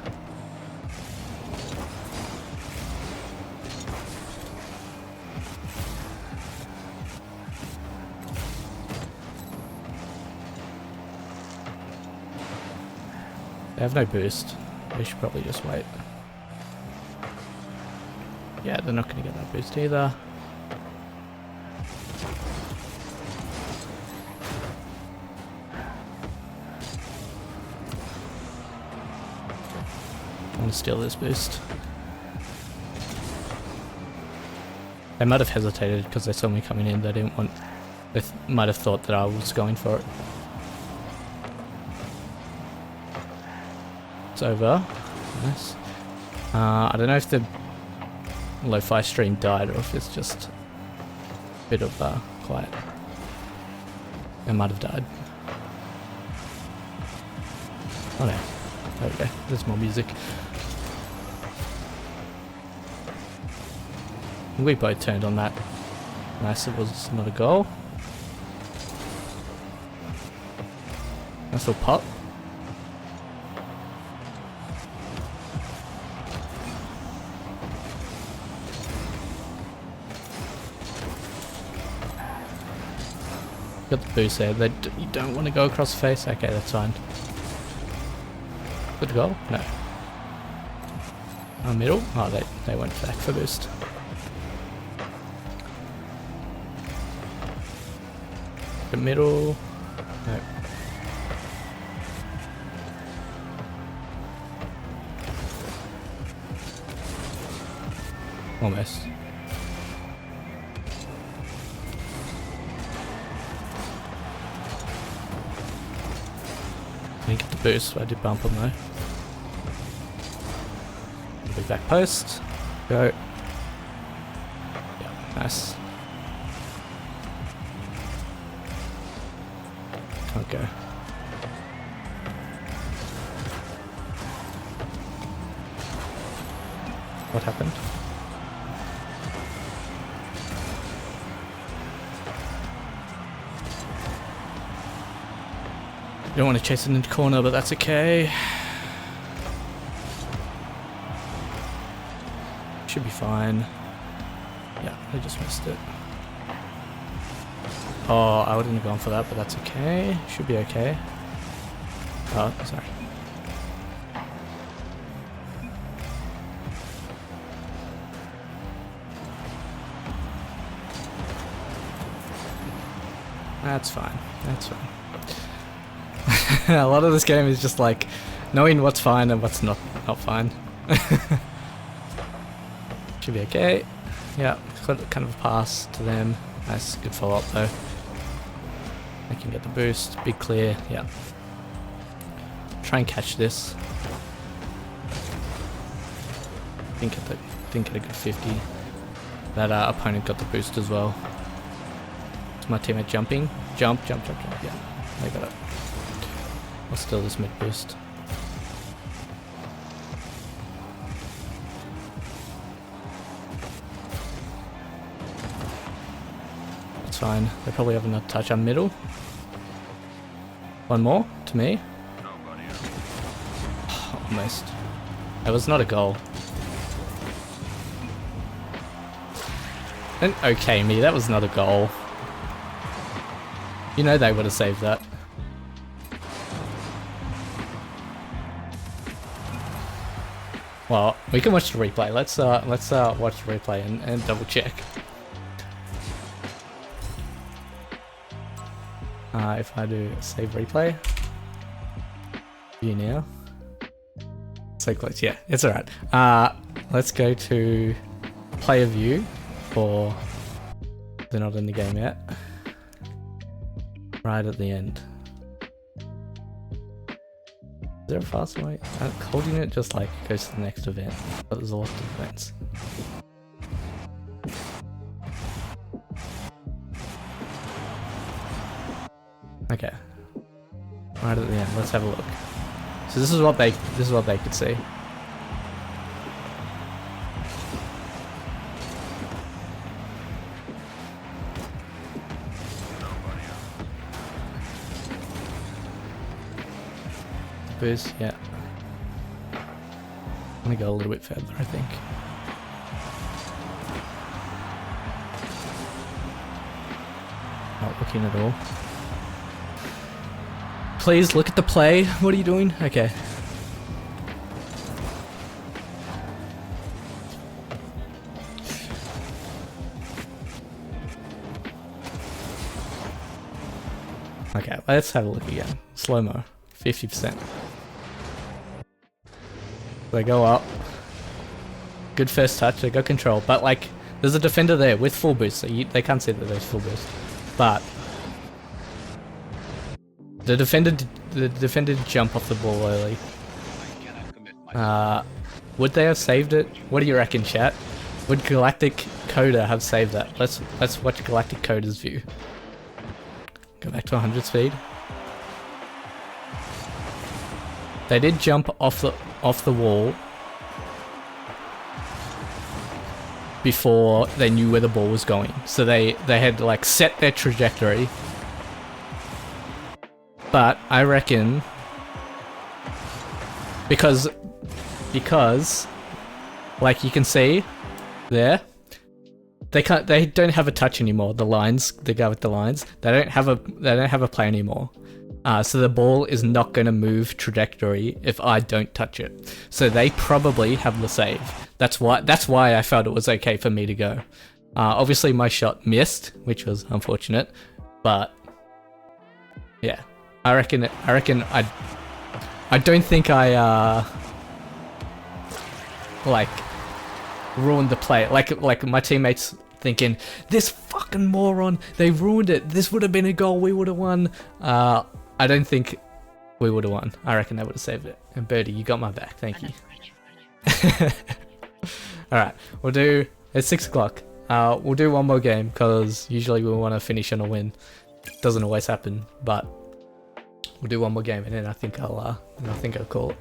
They have no boost. They should probably just wait. Yeah, they're not going to get that boost either. I want to steal this boost. They might have hesitated because they saw me coming in. They didn't want... They might have thought that I was going for it. It's over. Nice. I don't know if the lo-fi stream died or if it's just a bit of quiet. It might have died. Oh no. There we go. There's more music. We both turned on that. Nice, it was not a goal. Nice little pop. Got the boost there. You don't want to go across the face? Okay, that's fine. Good goal? No. Middle? Oh, they went back for boost. The middle? No. Almost. Didn't get the boost, but I did bump him though. Big back post. Go. Yeah, nice. Can't go. What happened? You don't want to chase it into the corner, but that's okay. Should be fine. Yeah, I just missed it. Oh, I wouldn't have gone for that, but that's okay. Should be okay. Oh, sorry. That's fine. That's fine. A lot of this game is just like Knowing what's fine and what's not fine. Should be okay. Yeah, got kind of a pass to them. Nice, good follow up though. I can get the boost, big clear, yeah. Try and catch this. Think at a good 50. That opponent got the boost as well. Is my teammate jumping? Jump, yeah. They got it. I'll steal this mid boost. It's fine. They probably have another touch on middle. One more to me. Almost. That was not a goal. And okay, me, that was not a goal. You know they would have saved that. Well, we can watch the replay. Let's watch the replay and double check. If I do save replay, view now. So close, yeah, it's alright. Let's go to player view for they're not in the game yet. Right at the end. Is there a faster way? Holding it just like goes to the next event, but there's a lot of events. Okay. Right at the end, let's have a look. So this is what they could see. Boost, yeah. I'm gonna go a little bit further, I think. Not looking at all. Please look at the play. What are you doing? Okay. Okay, let's have a look again. Slow-mo. 50%. They go up. Good first touch, they got control. But like, there's a defender there with full boost, so they can't see that there's full boost. But the defender did jump off the ball early. Would they have saved it? What do you reckon, chat? Would Galactic Coda have saved that? Let's watch Galactic Coda's view. Go back to 100 speed. They did jump off the wall before they knew where the ball was going. So they had like set their trajectory. But I reckon because like you can see there, they don't have a touch anymore. The lines, the guy with the lines, they don't have a play anymore. So the ball is not going to move trajectory if I don't touch it. So they probably have the save. That's why I felt it was okay for me to go. Obviously my shot missed, which was unfortunate, but yeah, I reckon I don't think I like ruined the play. Like my teammates thinking, this fucking moron, they ruined it. This would have been a goal, we would have won. I don't think we would have won. I reckon they would have saved it. And Birdie, you got my back. Thank you. Alright, it's 6 o'clock. We'll do one more game because usually we want to finish on a win. Doesn't always happen, but we'll do one more game and then I think I'll call it.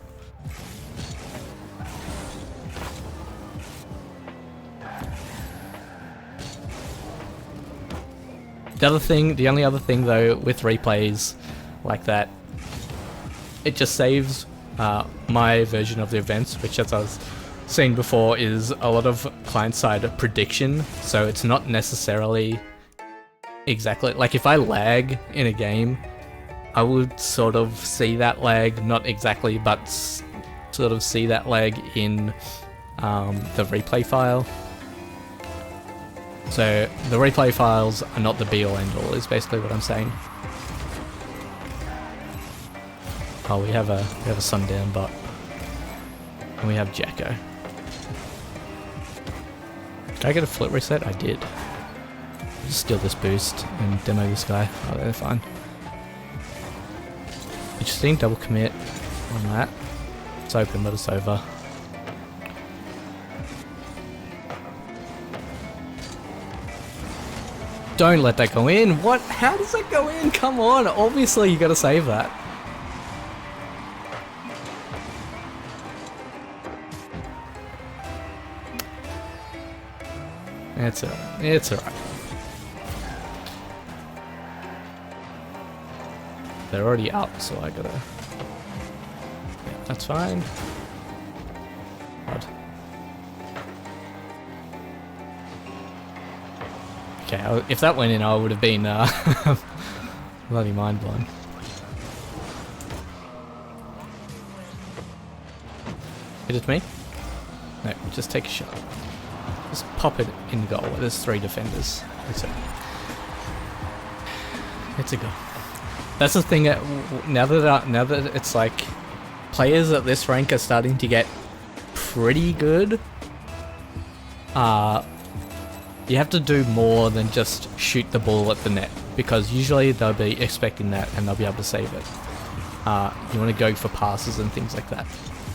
The only other thing though with replays like that, it just saves my version of the events, which as I was saying before is a lot of client-side prediction, so it's not necessarily exactly, like if I lag in a game, I would sort of see that lag, not exactly, but sort of see that lag in the replay file. So the replay files are not the be-all end-all, is basically what I'm saying. Oh, we have a sundown bot. And we have Jacko. Did I get a flip reset? I did. Just steal this boost and demo this guy. Oh, they're fine. Interesting, double commit on that. It's open, but it's over. Don't let that go in. What? How does that go in? Come on. Obviously, you gotta save that. It's alright. It's alright. They're already up, so I gotta... Yeah, that's fine. God. Okay, if that went in, I would have been bloody mind blown. Hit it me? No, just take a shot. Just pop it in goal. There's 3 defenders. It's a goal. That's the thing. Now that it's like players at this rank are starting to get pretty good. You have to do more than just shoot the ball at the net, because usually they'll be expecting that and they'll be able to save it. You want to go for passes and things like that,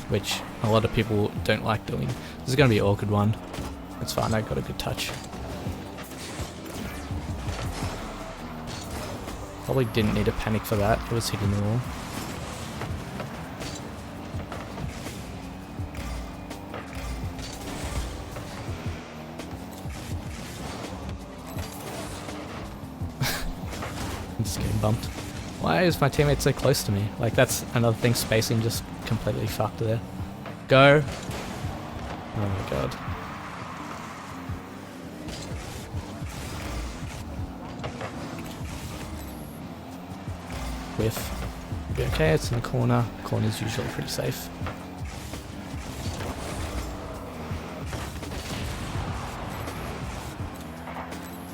which a lot of people don't like doing. This is going to be an awkward one. It's fine, I got a good touch. Probably didn't need to panic for that, it was hitting the wall. I'm just getting bumped. Why is my teammate so close to me? Like, that's another thing, spacing just completely fucked there. Go! Oh my god. Whiff. Be okay, it's in the corner. Corner's usually pretty safe.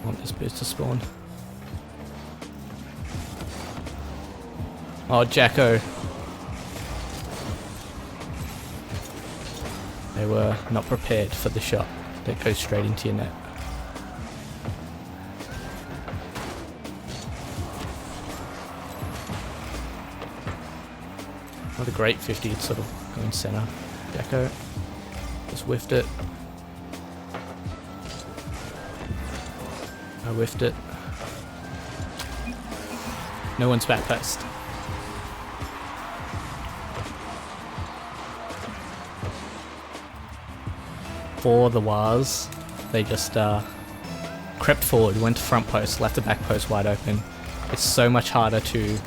I want this boost to spawn. Oh, Jacko. They were not prepared for the shot that goes straight into your net. Not a great 50, it's sort of going center. Jacko just whiffed it. I whiffed it. No one's back post. For the Wars, they just crept forward, went to front post, left the back post wide open. It's so much harder to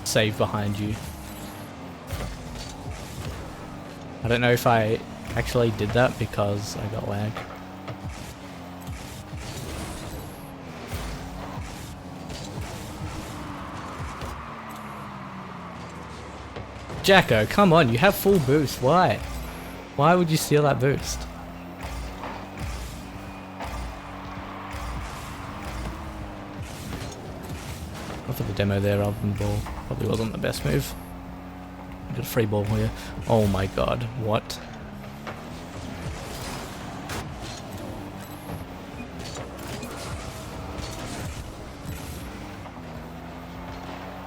save behind you. I don't know if I actually did that because I got lag. Jacko, come on, you have full boost, why? Why would you steal that boost? Not for the demo there rather than the ball. Probably wasn't the best move. Got a free ball here. Oh my god, what?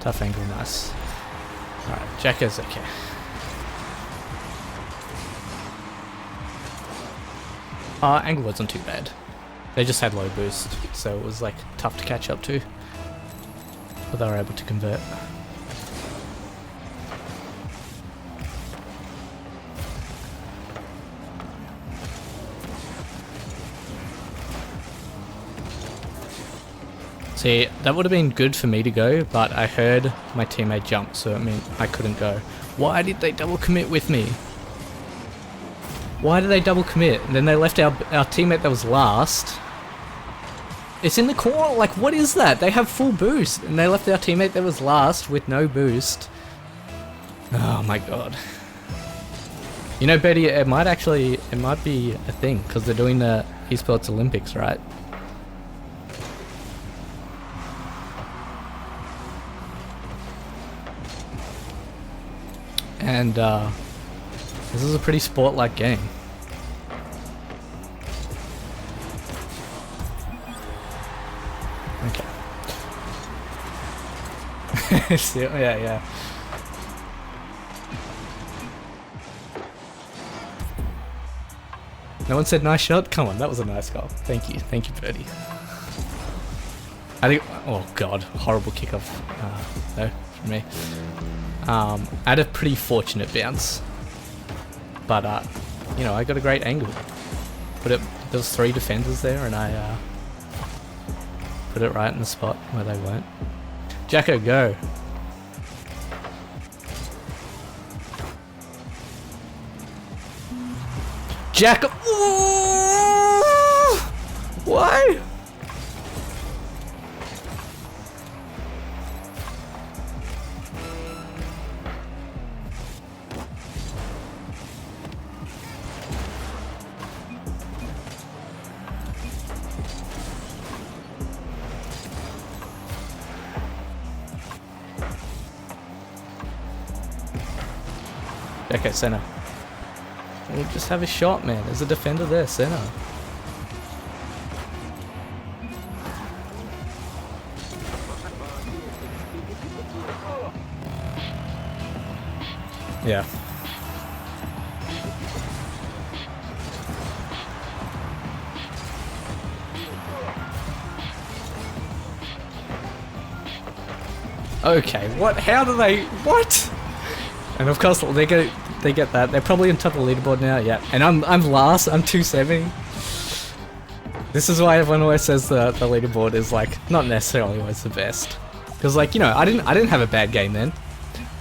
Tough angle, nice. Alright, Jacko's okay. Angle wasn't too bad. They just had low boost, so it was like tough to catch up to. But they were able to convert. See, that would have been good for me to go, but I heard my teammate jump, so it meant I couldn't go. Why did they double commit with me? Why did they double commit? And then they left our teammate that was last. It's in the corner, like what is that? They have full boost, and they left our teammate that was last with no boost. Oh my god. You know, Betty, it might be a thing, because they're doing the esports Olympics, right? and this is a pretty sport-like game. Okay. So, yeah. No one said nice shot? Come on, that was a nice goal. Thank you, Birdie. I think, oh god, horrible kickoff though, from me. I had a pretty fortunate bounce, but you know, I got a great angle. There was 3 defenders there, and I put it right in the spot where they weren't. Jacko, go! Jacko! Ooh! Why? Okay, center. We'll just have a shot, man. There's a defender there, center. Yeah. Okay, what? How do they? What? And of course they get that. They're probably on top of the leaderboard now. Yeah, and I'm last. I'm 270. This is why everyone always says the leaderboard is like not necessarily always the best. Because like, you know, I didn't have a bad game then.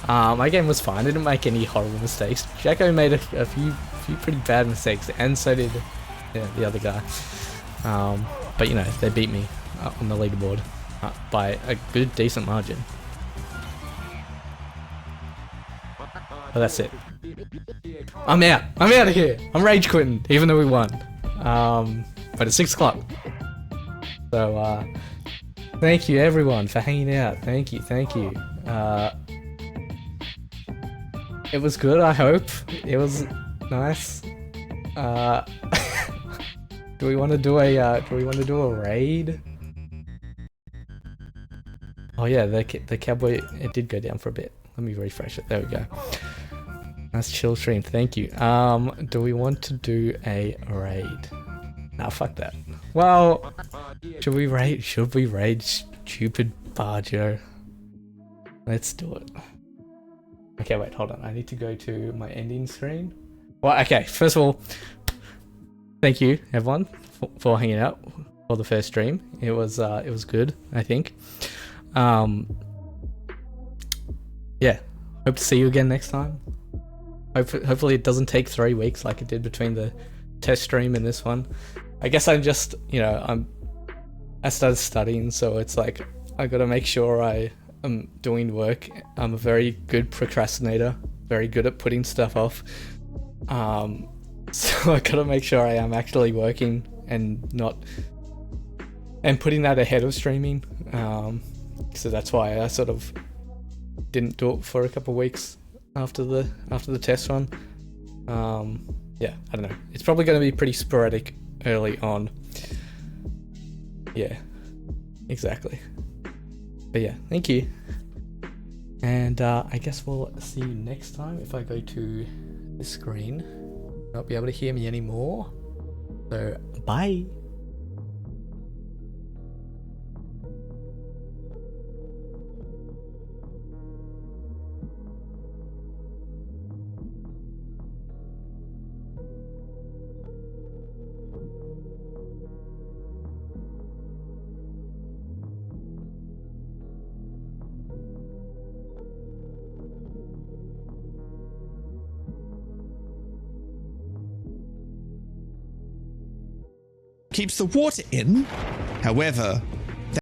My game was fine. I didn't make any horrible mistakes. Jacko made a few pretty bad mistakes, and so did the other guy. But you know, they beat me on the leaderboard by a good, decent margin. But that's it. I'm out. I'm out of here. I'm rage quitting, even though we won. But it's 6 o'clock. So thank you everyone for hanging out. Thank you. It was good, I hope. It was nice. Do we want to do a raid? Oh yeah, the cowboy, it did go down for a bit. Let me refresh it. There we go. Nice chill stream. Thank you. Do we want to do a raid? Nah, fuck that. Well, should we raid stupid Barjo? Let's do it. Okay, wait, hold on. I need to go to my ending screen. Well, okay, first of all, thank you everyone for hanging out for the first stream. It was good, I think. Yeah, hope to see you again next time. Hopefully it doesn't take 3 weeks like it did between the test stream and this one. I guess I'm just, you know, I started studying, so it's like I gotta make sure I am doing work. I'm a very good procrastinator, very good at putting stuff off. So I gotta make sure I am actually working and putting that ahead of streaming. So that's why I sort of didn't do it for a couple of weeks after the test run. Yeah, I don't know. It's probably going to be pretty sporadic early on. Yeah, exactly. But yeah, thank you. And I guess we'll see you next time. If I go to the screen, you'll not be able to hear me anymore. So, bye. Keeps the water in. However,